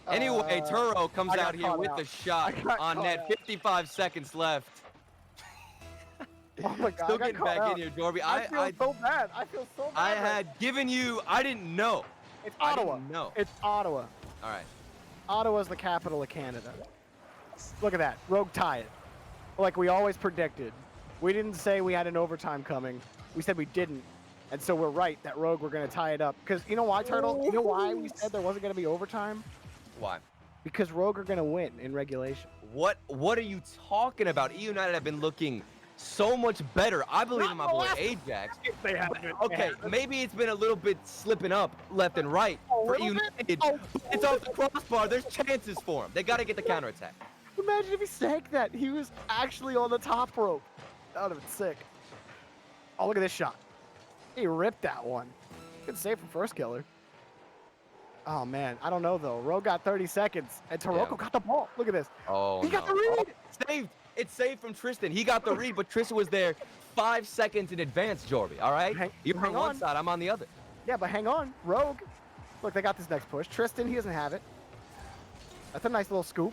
Anyway, Turo comes I got out here caught with out. the shot I got on caught net. out. 55 seconds left. Oh my God, Still I got getting caught back out. in here, Jorby. I feel so bad. I feel so bad. I right had given you. I didn't know. now. It's I Ottawa. didn't know. It's Ottawa. All right. Ottawa's the capital of Canada. Look at that. Rogue tie it. Like we always predicted. We didn't say we had an overtime coming. We said we didn't. And so we're right that Rogue were going to tie it up. Because you know why, Turtle? You know why we said there wasn't going to be overtime? Why? Because Rogue are going to win in regulation. What are you talking about? eUnited have been looking so much better. I believe in my boy Ajax. They haven't. Okay, maybe it's been a little bit slipping up left and right for little bit? eUnited. Oh, It's off the crossbar. There's chances for him. They got to get the counterattack. Imagine if he sank that. He was actually on the top rope. That would have been sick. Oh, look at this shot. He ripped that one. Good save from First Killer. Oh, man. I don't know, though. Rogue got 30 seconds, and Taroko got the ball. Look at this. Oh, He got the no. read. Oh, saved. It's saved from Tristan. He got the read, but Tristan was there 5 seconds in advance, Jorby. All right? You're hang on one on. side. I'm on the other. Yeah, but hang on. Rogue. Look, they got this next push. Tristan, he doesn't have it. That's a nice little scoop.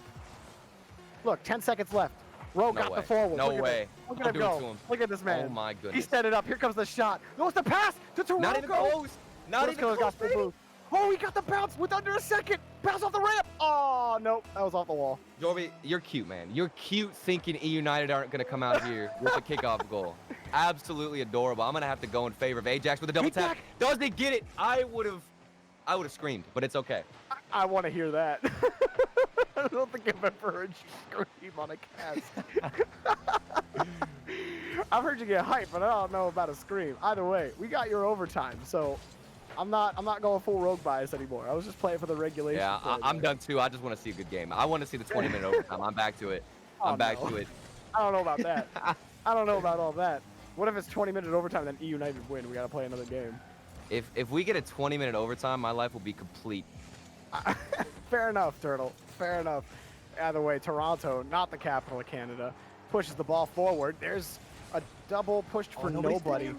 Look, 10 seconds left. Rogue No got way. the forward. No Look at way. this. Look at Don't him do it go. to him. Look at this man. Oh, my He goodness. set it up. Here comes the shot. There's the pass to Taroko. Not even close. Not First even Killer's close, got full baby. boost. Oh, he got the bounce with under a second. Bounce off the ramp. Oh, nope. That was off the wall. Jorby, you're cute, man. You're cute thinking eUnited aren't going to come out here with a kickoff goal. Absolutely adorable. I'm going to have to go in favor of Ajax with a double tap. Does he get it? I would have screamed, but it's okay. I want to hear that. I don't think I've ever heard you scream on a cast. I've heard you get hyped, but I don't know about a scream. Either way, we got your overtime, so I'm not going full Rogue bias anymore. I was just playing for the regulation. Yeah, play I'm there. done too. I just want to see a good game. I want to see the 20-minute overtime. I'm back to it. I'm back to it. I don't know about that. I don't know about all that. What if it's 20-minute overtime and then eUnited win? We got to play another game. If we get a 20-minute overtime, my life will be complete. Fair enough, Turtle. Fair enough. Either way, Toronto, not the capital of Canada, pushes the ball forward. There's a double pushed for nobody.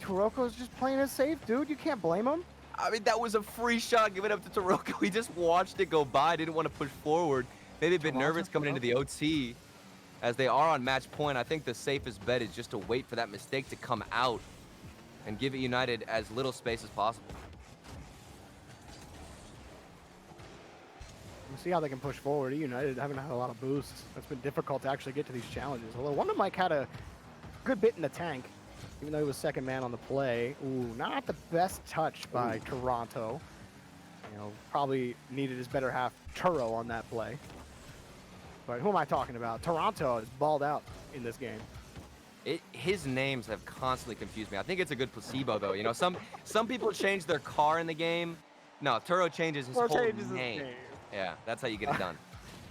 Taroko's just playing it safe, dude. You can't blame him. I mean, that was a free shot. Give it up to Taroko. We just watched it go by. Didn't want to push forward. Maybe a bit nervous coming into the OT. As they are on match point, I think the safest bet is just to wait for that mistake to come out and give eUnited as little space as possible. We'll see how they can push forward. eUnited haven't had a lot of boosts. It's been difficult to actually get to these challenges. Although one of Mike had a good bit in the tank, even though he was second man on the play. Ooh, not the best touch by Toronto. You know, probably needed his better half Turo on that play. But who am I talking about? Toronto is balled out in this game. His names have constantly confused me. I think it's a good placebo, though. You know, some people change their car in the game. No, Turo changes his whole name. Yeah, that's how you get it done.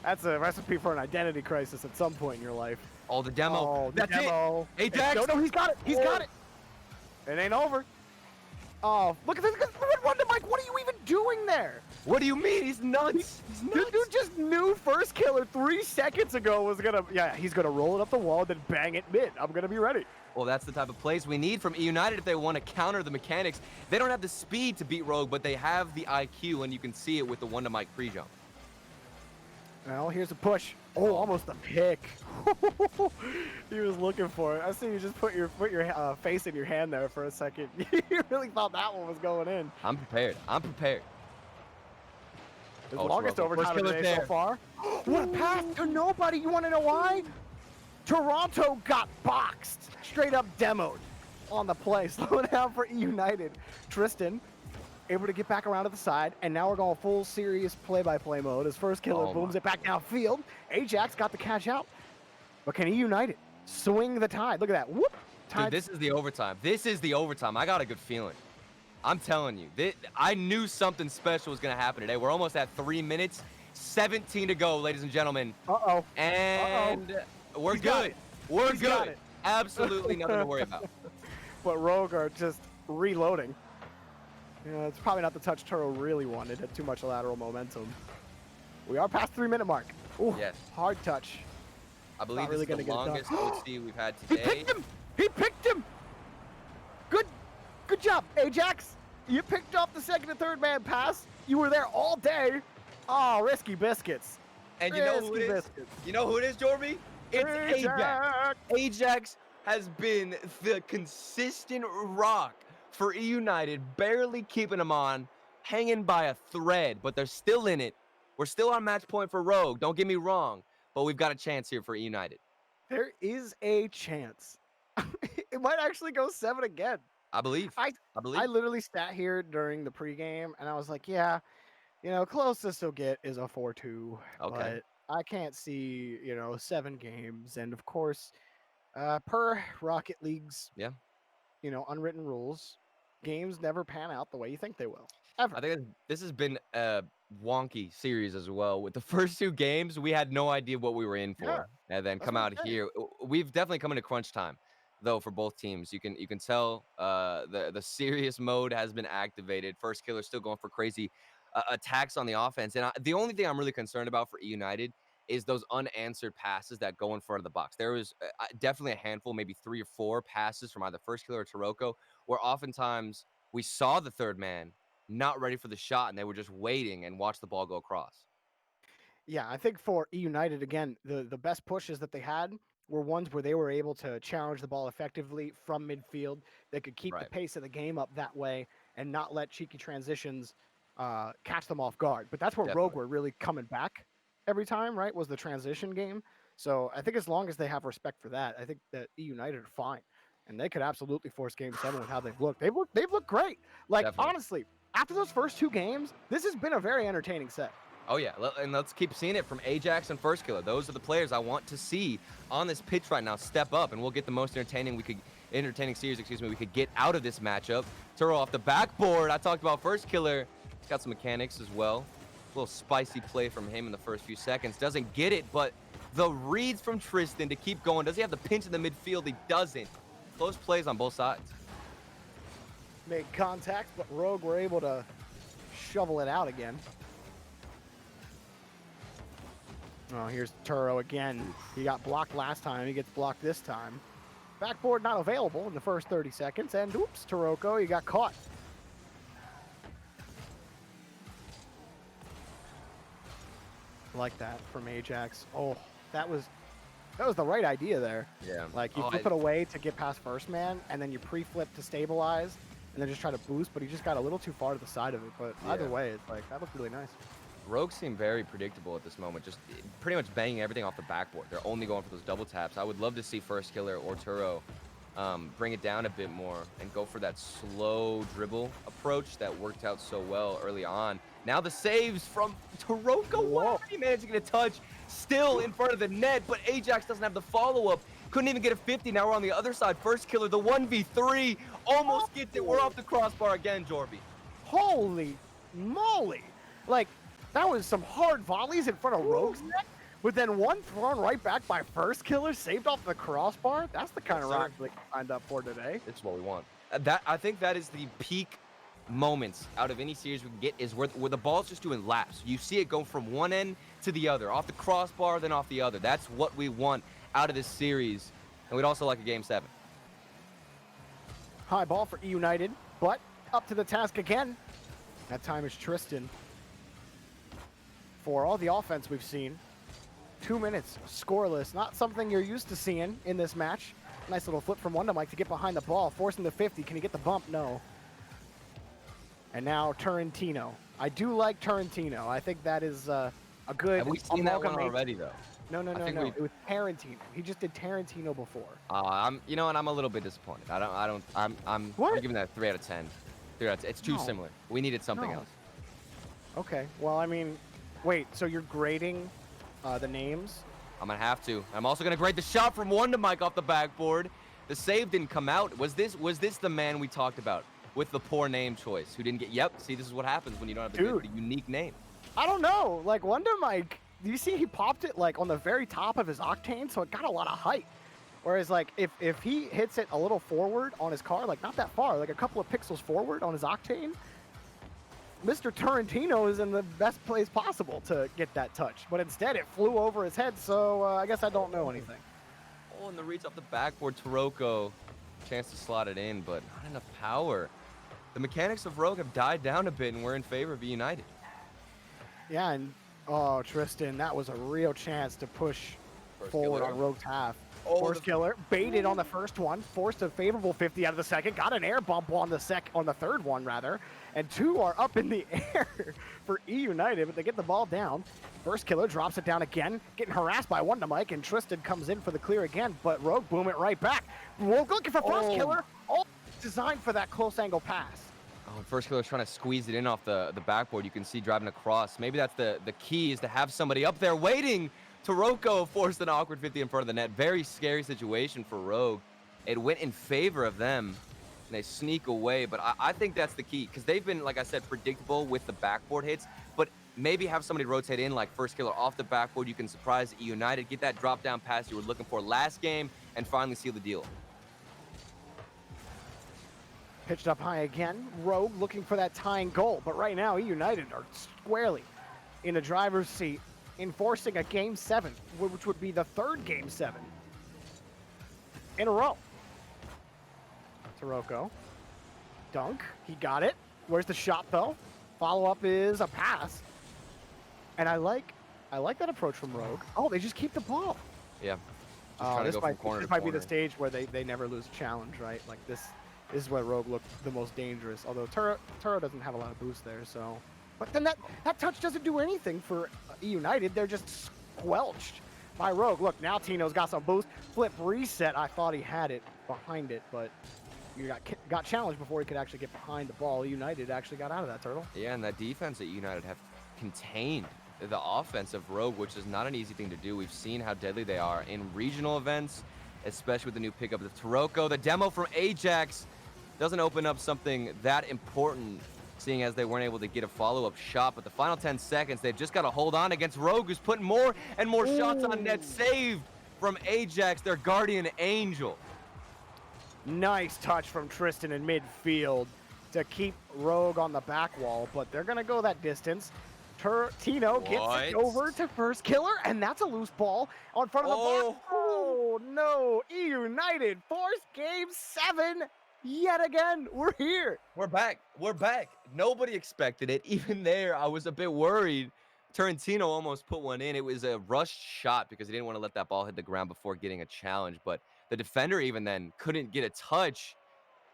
That's a recipe for an identity crisis at some point in your life. Oh, the demo. Oh, the That's demo. it. Ajax. No, he's got it. He's got it. It ain't over. Oh, look at this. Wonder Mike, what are you even doing there? What do you mean? He's nuts. He's This nuts. dude just knew first killer 3 seconds ago was gonna, he's gonna roll it up the wall, then bang it mid. I'm gonna be ready. Well, that's the type of plays we need from eUnited if they want to counter the mechanics. They don't have the speed to beat Rogue, but they have the IQ, and you can see it with the one-to-Mike pre-jump. Well, here's a push. Oh, almost a pick. He was looking for it. I see you just put your face in your hand there for a second. You really thought that one was going in. I'm prepared. I'm prepared. His Oh, longest Toronto. First overtime of the killer's day so there. far. What a pass to nobody. You want to know why? Toronto got boxed. Straight up demoed on the play. Slow down for eUnited. Tristan able to get back around to the side, and now we're going full serious play-by-play mode. His first killer booms it back downfield. Ajax got the catch out. But can eUnited swing the tide? Look at that. Whoop. Dude, this is the overtime. This is the overtime. I got a good feeling. I'm telling you. I knew something special was going to happen today. We're almost at 3 minutes. 17 to go, ladies and gentlemen. Uh-oh. And we're good. We're good. Absolutely nothing to worry about. But Rogue are just reloading. It's probably not the touch Turo really wanted. Had too much lateral momentum. We are past 3 minute mark. Ooh, yes. Hard touch. I believe really this is the longest OT we've had He today. picked him. He picked him. Good job, Ajax. You picked off the second and third man pass. You were there all day. Oh, risky biscuits. And you know who it is? Biscuits. You know who it is, Jorby? It's Ajax. Ajax has been the consistent rock for eUnited, barely keeping them on, hanging by a thread, but they're still in it. We're still on match point for Rogue, don't get me wrong, but we've got a chance here for eUnited. There is a chance. It might actually go 7 again. I believe. I literally sat here during the pregame, and I was like, yeah, closest he'll get is a 4-2. Okay. But I can't see, 7 games. And, of course, per Rocket League's, unwritten rules, games never pan out the way you think they will. Ever. I think this has been a wonky series as well. With the first 2 games, we had no idea what we were in for. Yeah, and then come out here. We've definitely come into crunch time, though, for both teams. You can tell the serious mode has been activated. First killer still going for crazy attacks on the offense. And the only thing I'm really concerned about for eUnited is those unanswered passes that go in front of the box. There was definitely a handful, maybe 3 or 4 passes from either first killer or Taroko, where oftentimes we saw the third man not ready for the shot, and they were just waiting and watch the ball go across. Yeah, I think for eUnited, again, the best pushes that they had were ones where they were able to challenge the ball effectively from midfield. They could keep the pace of the game up that way and not let cheeky transitions catch them off guard. But that's where Rogue were really coming back every time, right, was the transition game. So I think as long as they have respect for that, I think that eUnited are fine. And they could absolutely force Game 7 with how they've looked. They've looked great. Like, honestly, after those first 2 games, this has been a very entertaining set. Oh, yeah, and let's keep seeing it from Ajax and First Killer. Those are the players I want to see on this pitch right now step up, and we'll get the most entertaining series, we could get out of this matchup. Turo off the backboard. I talked about First Killer. He's got some mechanics as well. A little spicy play from him in the first few seconds. Doesn't get it, but the reads from Tristan to keep going. Does he have the pinch in the midfield? He doesn't. Close plays on both sides. Made contact, but Rogue were able to shovel it out again. Oh, here's Turo again. He got blocked last time. He gets blocked this time. Backboard not available in the first 30 seconds. And oops, Taroko, he got caught. Like that from Ajax. Oh, that was the right idea there. Yeah. Like you flip it away to get past first man, and then you pre-flip to stabilize, and then just try to boost, but he just got a little too far to the side of it. But either way, it's like, that looked really nice. Rogue seem very predictable at this moment, just pretty much banging everything off the backboard. They're only going for those double taps. I would love to see First Killer or Turo bring it down a bit more and go for that slow dribble approach that worked out so well early on. Now the saves from Taroko. Wow, he managed to get a touch still in front of the net, but Ajax doesn't have the follow-up. Couldn't even get a 50. Now we're on the other side. First Killer, the 1v3, almost gets it. We're off the crossbar again, Jorby. Holy moly. Like, that was some hard volleys in front of Rogue's neck, but then one thrown right back by First Killer, saved off the crossbar. That's the kind of rock they signed up for today. It's what we want. That I think that is the peak moments out of any series we can get is where the ball's just doing laps. You see it go from one end to the other, off the crossbar, then off the other. That's what we want out of this series, and we'd also like a Game 7. High ball for eUnited, but up to the task again. That time is Tristan. For all the offense we've seen, 2 minutes, scoreless. Not something you're used to seeing in this match. Nice little flip from Wonder Mike to get behind the ball, forcing the 50. Can he get the bump? No. And now Turrentino. I do like Turrentino. I think that is a good. Have we seen that one already, though? No. It was Tarantino. He just did Tarantino before. You know, and I'm a little bit disappointed. I'm giving that a 3 out of 10. 3 out of 10. It's too similar. We needed something else. Okay. Well, I mean, wait. So you're grading the names? I'm gonna have to. I'm also gonna grade the shot from Wonder Mike off the backboard. The save didn't come out. Was this the man we talked about with the poor name choice who didn't get? Yep. See, this is what happens when you don't have the unique name. I don't know. Like Wonder Mike, do you see he popped it like on the very top of his octane, so it got a lot of height. Whereas like if he hits it a little forward on his car, like not that far, like a couple of pixels forward on his octane, Mr. Tarantino is in the best place possible to get that touch. But instead it flew over his head, so I guess I don't know anything. Oh, and the reads off the backboard, Taroko, chance to slot it in, but not enough power. The mechanics of Rogue have died down a bit, and we're in favor of eUnited. Yeah, and oh, Tristan, that was a real chance to push forward on Rogue's half. Force killer, baited on the first one, forced a favorable 50 out of the second, got an air bump on the third one rather, and 2 are up in the air for eUnited, but they get the ball down. First killer drops it down again, getting harassed by Wonder Mike, and Tristan comes in for the clear again, but Rogue boom it right back. Rogue looking for first killer, all designed for that close angle pass. Oh, first killer's trying to squeeze it in off the backboard. You can see driving across. Maybe that's the key, is to have somebody up there waiting. Taroko forced an awkward 50 in front of the net. Very scary situation for Rogue. It went in favor of them, and they sneak away. But I think that's the key, because they've been, like I said, predictable with the backboard hits. But maybe have somebody rotate in, like first killer off the backboard. You can surprise eUnited, get that drop-down pass you were looking for last game, and finally seal the deal. Pitched up high again. Rogue looking for that tying goal. But right now, eUnited are squarely in the driver's seat, enforcing a Game 7, which would be the third Game 7 in a row. Taroko. Dunk. He got it. Where's the shot, though? Follow-up is a pass. And I like that approach from Rogue. Oh, they just keep the ball. Yeah. Just trying to go from corner to corner. This might be the stage where they never lose a challenge, right? Like this is where Rogue looked the most dangerous. Although Turo doesn't have a lot of boost there, so. But then that touch doesn't do anything for eUnited. They're just squelched by Rogue. Look, now Tino's got some boost. Flip reset. I thought he had it behind it, but you got challenged before he could actually get behind the ball. eUnited actually got out of that, Turtle. Yeah, and that defense that eUnited have contained the offense of Rogue, which is not an easy thing to do. We've seen how deadly they are in regional events, especially with the new pickup of Taroko. The demo from Ajax doesn't open up something that important, seeing as they weren't able to get a follow-up shot. But the final 10 seconds, they've just got to hold on against Rogue, who's putting more and more shots on net. Saved from Ajax, their guardian angel. Nice touch from Tristan in midfield to keep Rogue on the back wall, but they're going to go that distance. Tino gets it over to first killer, and that's a loose ball on front of the box. Oh, no. eUnited forced Game 7 yet again. We're here. We're back. We're back. Nobody expected it. Even there, I was a bit worried. Tarantino almost put one in. It was a rushed shot because he didn't want to let that ball hit the ground before getting a challenge, but the defender even then couldn't get a touch.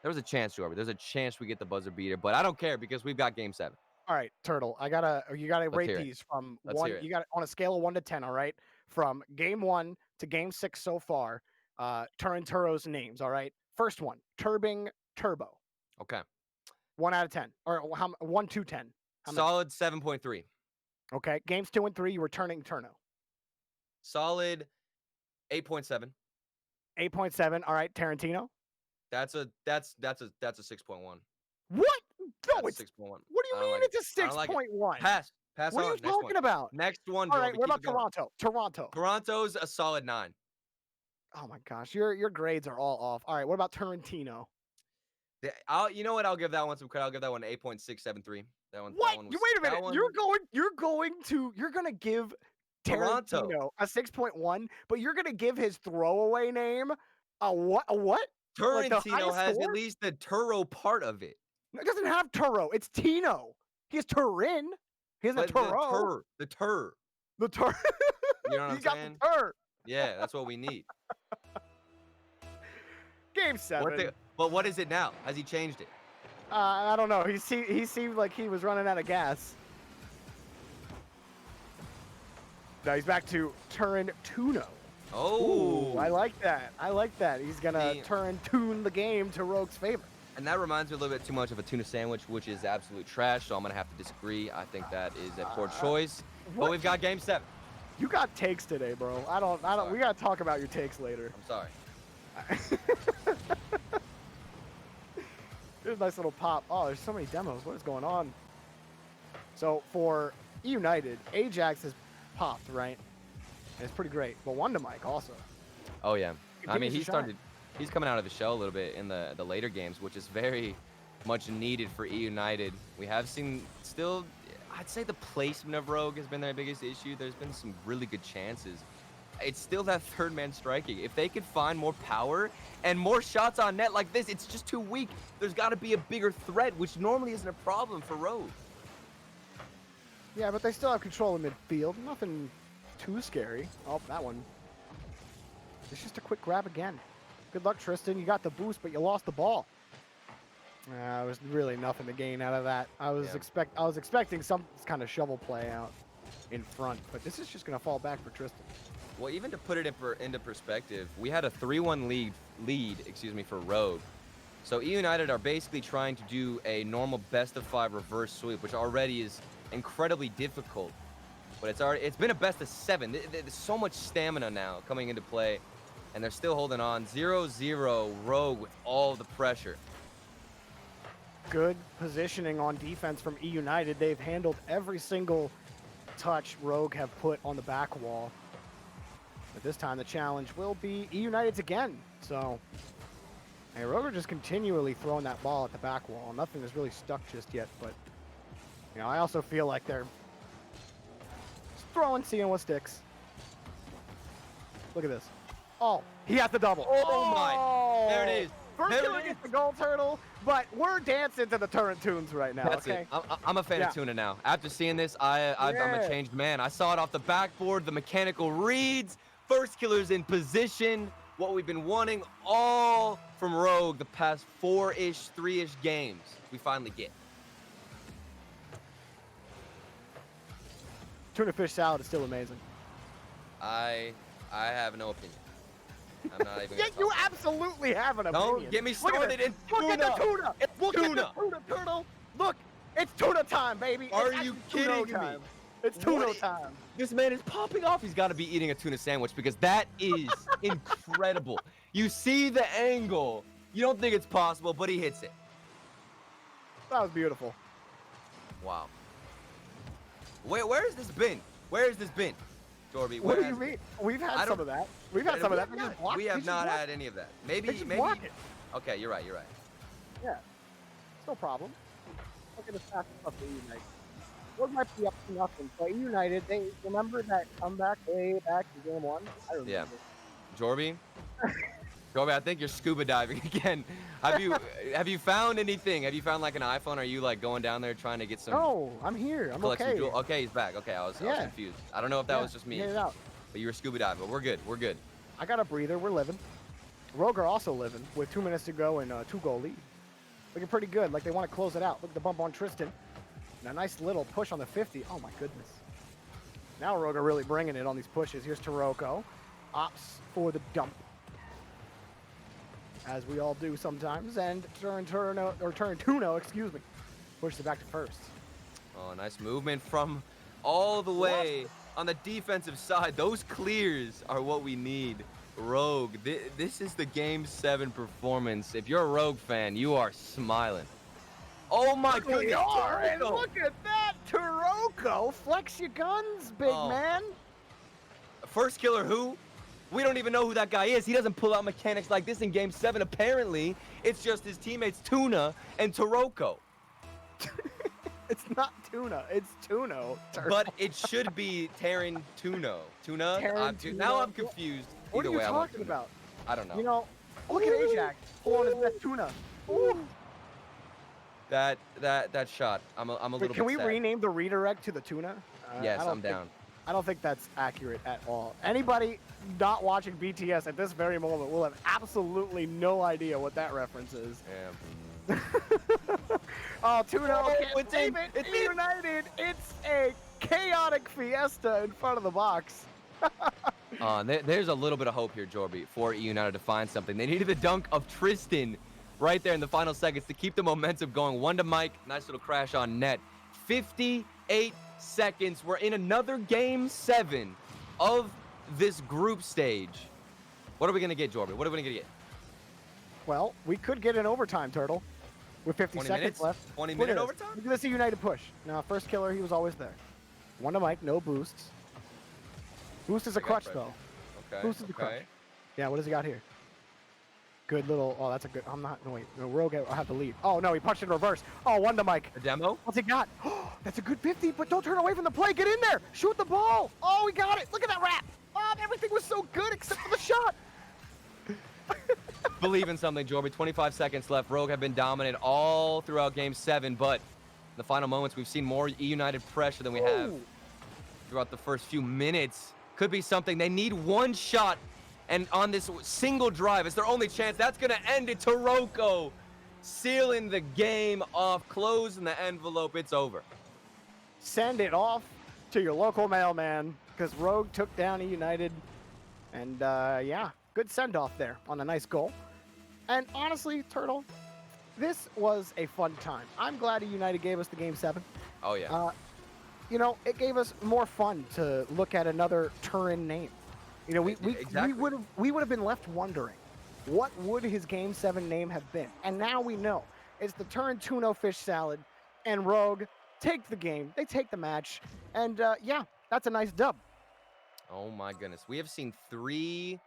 There was a chance, Jorby. There's a chance we get the buzzer beater, but I don't care because we've got Game 7. All right, Turtle. You gotta rate these from one. You got on a scale of 1 to 10. All right, from Game 1 to Game 6 so far. Turo's names. All right. First one, Turbing Turbo. Okay. 1 out of 10, or 1 to 10. Solid 7.3. Okay. Games 2 and 3, you were turning Turno. Solid 8.7. 8.7. All right, Tarantino. That's a 6.1. What? No, it's 6.1. What do you mean it's a 6.1? Pass. What are you talking about? Next one. All right, what about Toronto? Toronto's a solid 9. Oh my gosh, your grades are all off. All right, what about Tarantino? You know what? I'll give that one some credit. I'll give that one 8.673. That one. What? That one You was. wait a That minute. one. You're gonna give Toronto. Tarantino a 6.1, but you're gonna give his throwaway name a what? A what? Like the Tarantino highest has score? at least the Turo part of it, It doesn't have Turo. It's Tino. He has Turin. He has a but the Turo. tur. The Tur. You know what He I'm got saying? the Tur. Yeah, that's what we need. Game 7. But what is it now? Has he changed it? I don't know. He seemed like he was running out of gas. Now he's back to Tuno. Oh, Ooh, I like that. I like that. He's gonna tune the game to Rogue's favor. and that reminds me a little bit too much of a tuna sandwich, which is absolute trash. So I'm gonna have to disagree. I think that is a poor choice. But we've got game 7. You got takes today, bro. I don't. Sorry. We gotta talk about your takes later. I'm sorry. Here's a nice little pop. Oh, there's so many demos. What is going on? So for eUnited, Ajax has popped, right? And it's pretty great. But Wonder Mike also. Oh yeah. I mean, Continues to shine. he's coming out of the shell a little bit in the later games, which is very much needed for eUnited. We have seen still, I'd say the placement of Rogue has been their biggest issue. There's been some really good chances. It's still that third man striking. If they could find more power and more shots on net like this, it's just too weak. There's got to be a bigger threat, which normally isn't a problem for Rogue. Yeah, but they still have control in midfield. Nothing too scary. Oh, that one. It's just a quick grab again. Good luck, Tristan. You got the boost, but you lost the ball. There was really nothing to gain out of that. I was expecting some kind of shovel play out in front, but this is just going to fall back for Tristan. Well, even to put it into perspective, we had a 3-1 lead, for Rogue. So eUnited are basically trying to do a normal best-of-5 reverse sweep, which already is incredibly difficult. But it's been a best-of-7. There's so much stamina now coming into play, and they're still holding on. 0-0 Rogue with all the pressure. Good positioning on defense from eUnited. They've handled every single touch Rogue have put on the back wall. But this time the challenge will be eUnited's again. So, hey, Rogue are just continually throwing that ball at the back wall. Nothing is really stuck just yet, but you know, I also feel like they're just throwing, seeing what sticks. Look at this. Oh, he has the double. Oh my! There it is. First killer gets the gold turtle, but we're dancing to the turret tunes right now. That's okay? it. I'm a fan of Tuna now. After seeing this, I'm a changed man. I saw it off the backboard, the mechanical reads, first killers in position, what we've been wanting all from Rogue the past 4-ish, 3-ish games. We finally get. Tuna fish salad is still amazing. I have no opinion. I'm not even. Yeah, you absolutely have an opinion. Don't get me started in tuna. Look at the tuna. Look tuna. at the tuna turtle. Look, it's tuna time, baby. Are it's you tuna kidding me? time. It's tuna time. This man is popping off. He's got to be eating a tuna sandwich because that is incredible. You see the angle. You don't think it's possible, but he hits it. That was beautiful. Wow. Where has this been? Where has this been? Jorby, What do you mean? We've had some of that. We've had some of that. We have not had any of that. Maybe. Block it. Okay, you're right. Yeah. It's no problem. Look at the fast stuff for eUnited. What might be up to nothing. So eUnited, they remember that comeback way back in game 1? I remember. Yeah. Jorby, I think you're scuba diving again. Have you found anything? Have you found like an iPhone? Are you like going down there trying to get some? No, I'm here. I'm okay. Okay, he's back. Okay, I was confused. I don't know if that was just me. Get it out. But you were scuba diving. But we're good. We're good. I got a breather. We're living. Rogue are also living with 2 minutes to go and a 2-goal lead. Looking pretty good. Like they want to close it out. Look at the bump on Tristan. And a nice little push on the 50. Oh my goodness. Now Rogue are really bringing it on these pushes. Here's Taroko. Opts for the dump. As we all do sometimes. And Tuno, excuse me. Pushes it back to first. Oh, nice movement from all the way on the defensive side. Those clears are what we need. Rogue, this is the Game 7 performance. If you're a Rogue fan, you are smiling. Oh my goodness, and look at that, Taroko. Flex your guns, big man. First killer who? We don't even know who that guy is. He doesn't pull out mechanics like this in Game 7. Apparently, it's just his teammates Tuna and Taroko. It's not Tuna. It's Tuno. But it should be Terran Tuno. Tuna? Now I'm confused. What Either are you way, talking about? I don't know. You know, look at Ajax. Pull on his best Tuna. Ooh. That shot. I'm a little bit Can we sad. rename the redirect to the Tuna? Yes, I'm down. I don't think that's accurate at all. Anybody not watching BTS at this very moment will have absolutely no idea what that reference is. Yeah. Oh, Tuna, it's save it. It's United. It's a chaotic fiesta in front of the box. There's a little bit of hope here, Jorby, for eUnited to find something. They needed the dunk of Tristan right there in the final seconds to keep the momentum going. One to Mike. Nice little crash on net. 58 seconds. We're in another Game 7 of this group stage. What are we going to get, Jorby? What are we going to get? Well, we could get an overtime, Turtle, with 50 seconds minutes? left. 20-minute overtime? Look at this United push. Now, first killer, he was always there. One to Mike, no boosts. Boost is a crutch, though. Okay. Boost is a crutch. Yeah, what does he got here? Good little, oh, that's a good, I'm not, no, wait, no, Rogue, I have the lead. Oh, no, he punched in reverse. Oh, one to Mike. A demo? What's he got? Oh, that's a good 50, but don't turn away from the play. Get in there. Shoot the ball. Oh, he got it. Look at that wrap. Oh, everything was so good except for the shot. Believe in something, Jorby. 25 seconds left. Rogue have been dominant all throughout Game 7, but in the final moments, we've seen more eUnited pressure than we have throughout the first few minutes. Could be something. They need one shot, and on this single drive, it's their only chance. That's going to end it. Taroko sealing the game off, closing the envelope. It's over. Send it off to your local mailman because Rogue took down eUnited, and yeah, good send-off there on a nice goal. And honestly, Turtle, this was a fun time. I'm glad eUnited gave us the Game 7. Oh, yeah. You know, it gave us more fun to look at another Turin name. You know, we would have been left wondering, what would his Game 7 name have been? And now we know. It's the Turin Tuno Fish Salad, and Rogue take the game. They take the match, and yeah, that's a nice dub. Oh, my goodness. We have seen 3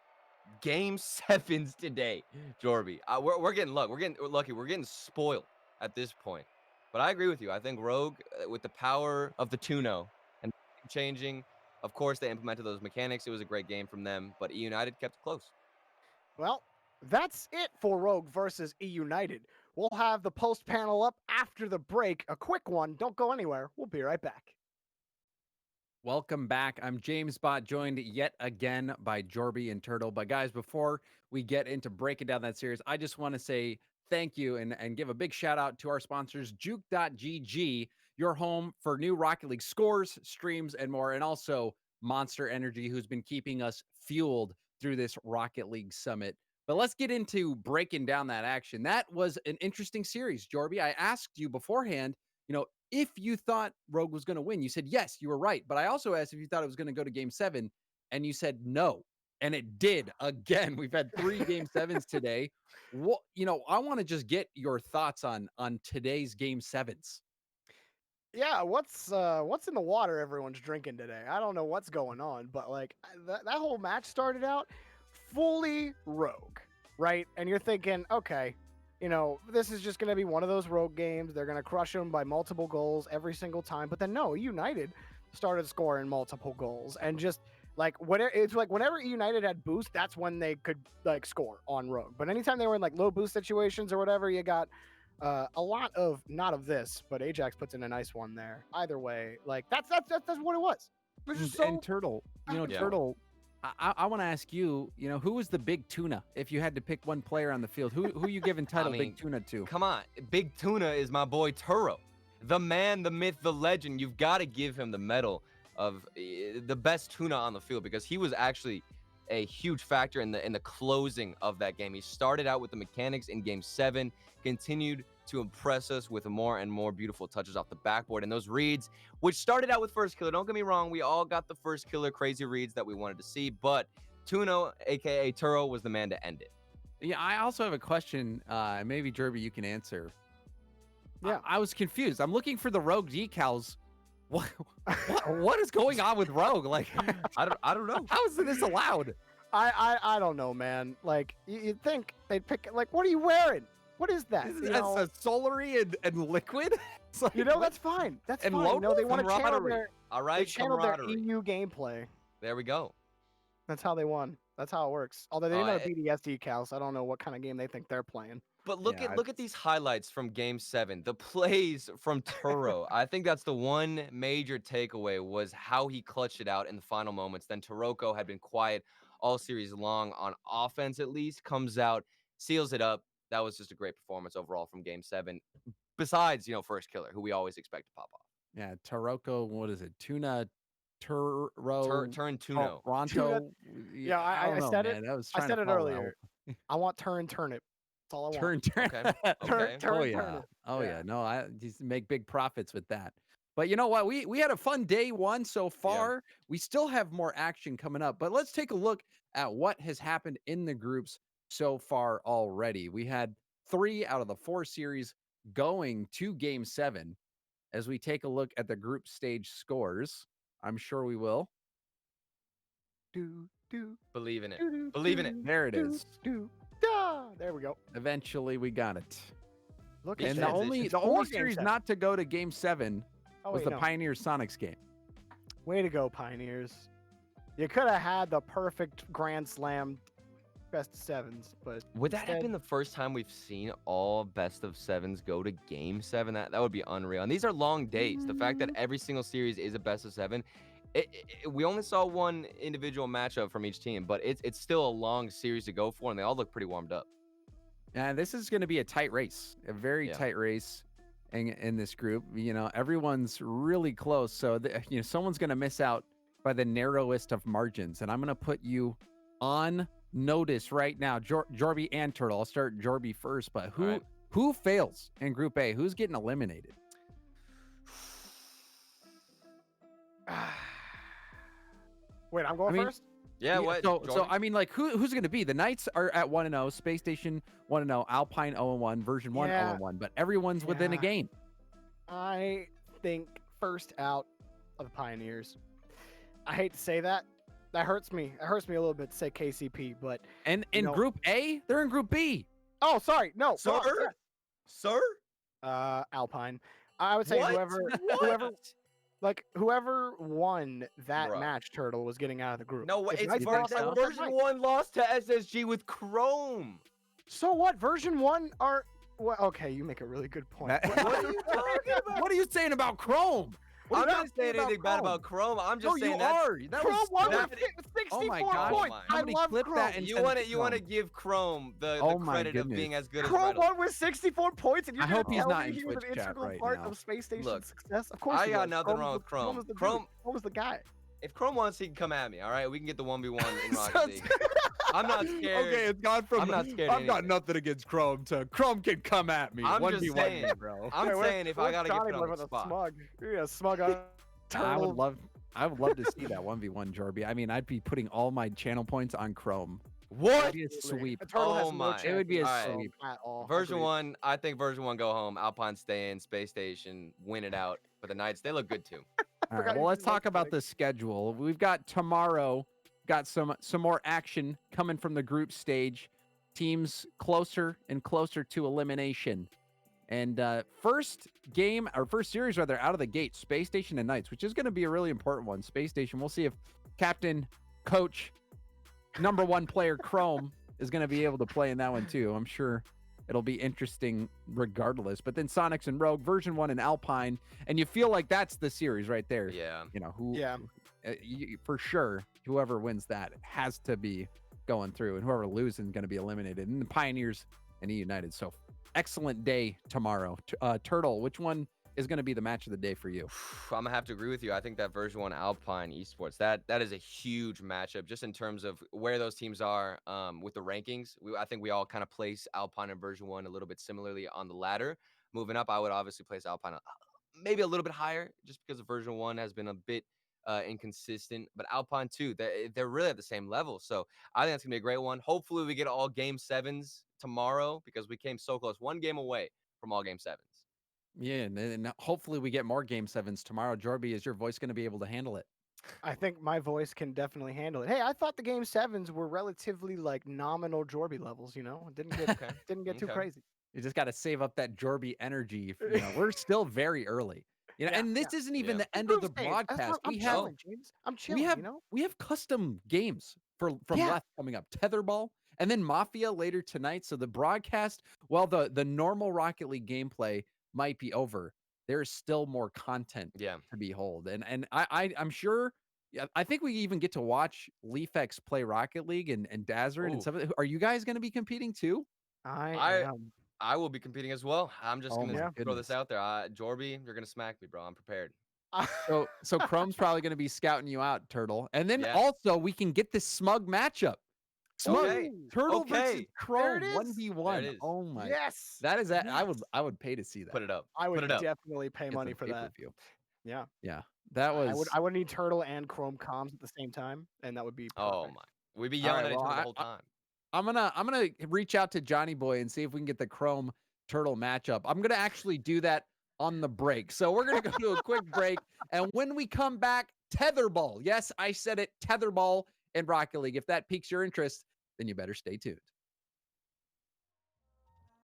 Game 7s today, Jorby. We're getting lucky. We're getting lucky. We're getting spoiled at this point. But I agree with you. I think Rogue, with the power of the Tuno and changing, of course, they implemented those mechanics. It was a great game from them, but eUnited kept it close. Well, that's it for Rogue versus eUnited. We'll have the post panel up after the break. A quick one. Don't go anywhere. We'll be right back. Welcome back. I'm James Bott, joined yet again by Jorby and Turtle. But guys, before we get into breaking down that series, I just want to say thank you and give a big shout out to our sponsors, Juke.gg, your home for new Rocket League scores, streams, and more. And also Monster Energy, who's been keeping us fueled through this Rocket League summit. But let's get into breaking down that action. That was an interesting series, Jorby. I asked you beforehand, if you thought Rogue was going to win. You said, yes, you were right. But I also asked if you thought it was going to go to Game 7, and you said no. And it did again. We've had 3 Game 7s today. What, I want to just get your thoughts on today's Game 7s. Yeah, what's in the water everyone's drinking today? I don't know what's going on, but like that whole match started out fully Rogue, right? And you're thinking, okay, this is just going to be one of those Rogue games. They're going to crush them by multiple goals every single time. But then no, United started scoring multiple goals, and just whenever United had boost, that's when they could score on Rogue. But anytime they were in low boost situations or whatever, you got a lot of not of this, but Ajax puts in a nice one there. Either way, that's what it was. It was just and Turtle, Turtle. I want to ask you, who was the big tuna? If you had to pick one player on the field, who you giving title Big Tuna to? Come on, Big Tuna is my boy Turo, the man, the myth, the legend. You've got to give him the medal of the best tuna on the field, because he was actually a huge factor in the closing of that game. He started out with the mechanics in Game 7, continued to impress us with more and more beautiful touches off the backboard, and those reads, which started out with first killer. Don't get me wrong, we all got the first killer crazy reads that we wanted to see, but Tuno, aka Turo, was the man to end it. Yeah, I also have a question. Maybe Jorby, you can answer. Yeah, I was confused. I'm looking for the Rogue decals. What is going on with Rogue? I don't know. How is this allowed? I don't know, man. Like you'd think they'd pick like, what are you wearing? What is that? Is You that know, a solary and liquid? It's like, you know what? that's fine. That's And fine. You know, local? they want to channel Camaraderie. their All they right, channeled their camaraderie. EU gameplay. There we go. That's how they won. That's how it works. Although they didn't have a Uh, BDS decal, so I don't know what kind of game they think they're playing. But Yeah, look at these highlights from Game 7. The plays from Turo. I think that's the one major takeaway was how he clutched it out in the final moments. Then Taroko had been quiet all series long on offense, at least comes out, seals it up. That was just a great performance overall from Game 7. Besides, first killer, who we always expect to pop off. Yeah, Taroko, what is it? Tuna Turo Turn Tuno. Toronto. Yeah, I don't I know, said it. man. I was I trying said to it follow earlier. I want turn turnip. That's all I want. Turn. Okay. Okay. Oh Turn yeah. turnip. Oh yeah. Yeah. No, I just make big profits with that. But you know what? We had a fun day one so far. We still have more action coming up. But let's take a look at what has happened in the groups so far already. We had 3 out of the 4 series going to game 7. As we take a look at the group stage scores, I'm sure we will. Believe in it. Believe in it. There it is. There we go. Eventually we got it. Look Big at And that. the only It's the 4 only game series 7. not to go to game 7 Oh, was wait, the no. Pioneers Sonics game. Way to go, Pioneers. You could have had the perfect Grand Slam best of 7s, but Would that have instead- been the first time we've seen all best of 7s go to game 7? That would be unreal. And these are long days. The fact that every single series is a best of 7, we only saw one individual matchup from each team, but it's still a long series to go for, and they all look pretty warmed up. And this is going to be a tight race, a very Yeah. tight race in this group. Everyone's really close. So, someone's going to miss out by the narrowest of margins. And I'm going to put you on notice right now, Jorby and Turtle. I'll start Jorby first, but who fails in Group A? Who's getting eliminated? Wait, I'm going first? Yeah, what? So Jordan? I mean, like, who's going to be? The Knights are at 1-0, Space Station 1-0, Alpine 0-1, Version 1 Yeah. 0-1, but everyone's within a Yeah. game. I think first out of the Pioneers. I hate to say that. That hurts me. It hurts me a little bit to say KCP, but And in No. Group A, they're in Group B. oh, sorry, no, Sir? wrong, Sir? yeah. Alpine. I would say What? whoever won that Bruh. match, Turtle, was getting out of the group. No, If it's Knights think lost, I so? would've said version Knights. 1 lost to SSG with Chrome. So what? Version 1 are well, okay, you make a really good point. That- What are you talking about? What are you saying about Chrome? What I'm are you not saying anything bad about Chrome. I'm just No, saying you that are. That Chrome was won that- with 64 Oh my gosh. points. Oh my. I Somebody love clip Chrome. that and you send want it to to Chrome. give Chrome the Oh my credit of being goodness. as good as Chrome Red. won with 64 points, and you're I gonna hope he's tell not me in he was an Twitch chat integral right part now. of Space Station's Look, success. Of course, I he got was. nothing Chrome wrong was with Chrome. was the dude. Chrome- Chrome was the guy. If Chrome wants, he can come at me. All right, we can get the 1v1 in Rocket League. I'm not scared. Okay, it's gone from I'm not scared of I've got anything. nothing against Chrome to Chrome can come at me. I'm 1v1 just me, saying. bro. I'm Yeah, saying if I where's gotta get Johnny put on with the a spot. smug. Yeah, smug on I would Turtle. love to see that 1v1 Jorby. I mean, I'd be putting all my channel points on Chrome. What? It'd be a sweep. A turtle has Oh no my. chance It would be a against Chrome sweep. at all. Version Agreed. 1, I think version 1 go home. Alpine stay in. Space Station win it out. But the Knights, they look good too. All forgot right, you well, let's did like talk about that. the schedule. We've got tomorrow, got some more action coming from the group stage. Teams closer and closer to elimination. And first game, or first series rather, out of the gate, Space Station and Knights, which is going to be a really important one. Space Station, we'll see if Captain, Coach, #1 player Chrome is going to be able to play in that one too. I'm sure it'll be interesting regardless. But then Sonics and Rogue, version 1 and Alpine, and you feel like that's the series right there. Yeah. Yeah. For sure, whoever wins that has to be going through, and whoever loses is going to be eliminated. And the Pioneers and eUnited. So excellent day tomorrow. Turtle, which one is going to be the match of the day for you? I'm gonna have to agree with you. I think that version 1 Alpine Esports, that is a huge matchup just in terms of where those teams are with the rankings. I think we all kind of place Alpine and version 1 a little bit similarly on the ladder. Moving up, I would obviously place Alpine maybe a little bit higher just because of version 1 has been a bit inconsistent, but Alpine too, they're really at the same level. So I think that's gonna be a great one. Hopefully we get all game 7s tomorrow because we came so close, one game away from all game 7s. Yeah, and hopefully we get more game 7s tomorrow. Jorby, is your voice going to be able to handle it? I think my voice can definitely handle it. Hey, I thought the game sevens were relatively like nominal Jorby levels. It Okay. didn't get too Okay. crazy. You just got to save up that Jorby energy. We're still very early. Yeah, And yeah. this isn't even Yeah. the end of Group the stage. broadcast. I'm No. chilling, James. I'm we chilling. have we have custom games from Yeah. left coming up. Tetherball and then Mafia later tonight. So the broadcast, while the normal Rocket League gameplay might be over, there's still more content Yeah. to behold. And I'm sure. Yeah, I think we even get to watch LeafX play Rocket League and Dazzard and Ooh. some of it. Are you guys going to be competing too? I I am. I will be competing as well. I'm just Oh gonna my Yeah. throw this goodness. out there. Jorby, you're gonna smack me, bro. I'm prepared. So Chrome's probably going to be scouting you out, Turtle. And then Yeah. also we can get this smug matchup. Smug Okay. Ooh, Turtle versus Okay. there it Chrome is. 1v1. There it is. Oh my. Yes. That is that. Yes. I would pay to see that. Put it up. I Put it would up. definitely pay Get money some for that. pay-per-view. Yeah. Yeah. That was I would need Turtle and Chrome comms at the same time, and that would be Oh perfect. my. We'd be all yelling right. at each Well, other the whole time. I'm gonna reach out to Johnny Boy and see if we can get the Chrome Turtle matchup. I'm gonna actually do that on the break. So we're gonna go to a quick break, and when we come back, Tetherball. Yes, I said it, Tetherball and Rocket League. If that piques your interest, then you better stay tuned.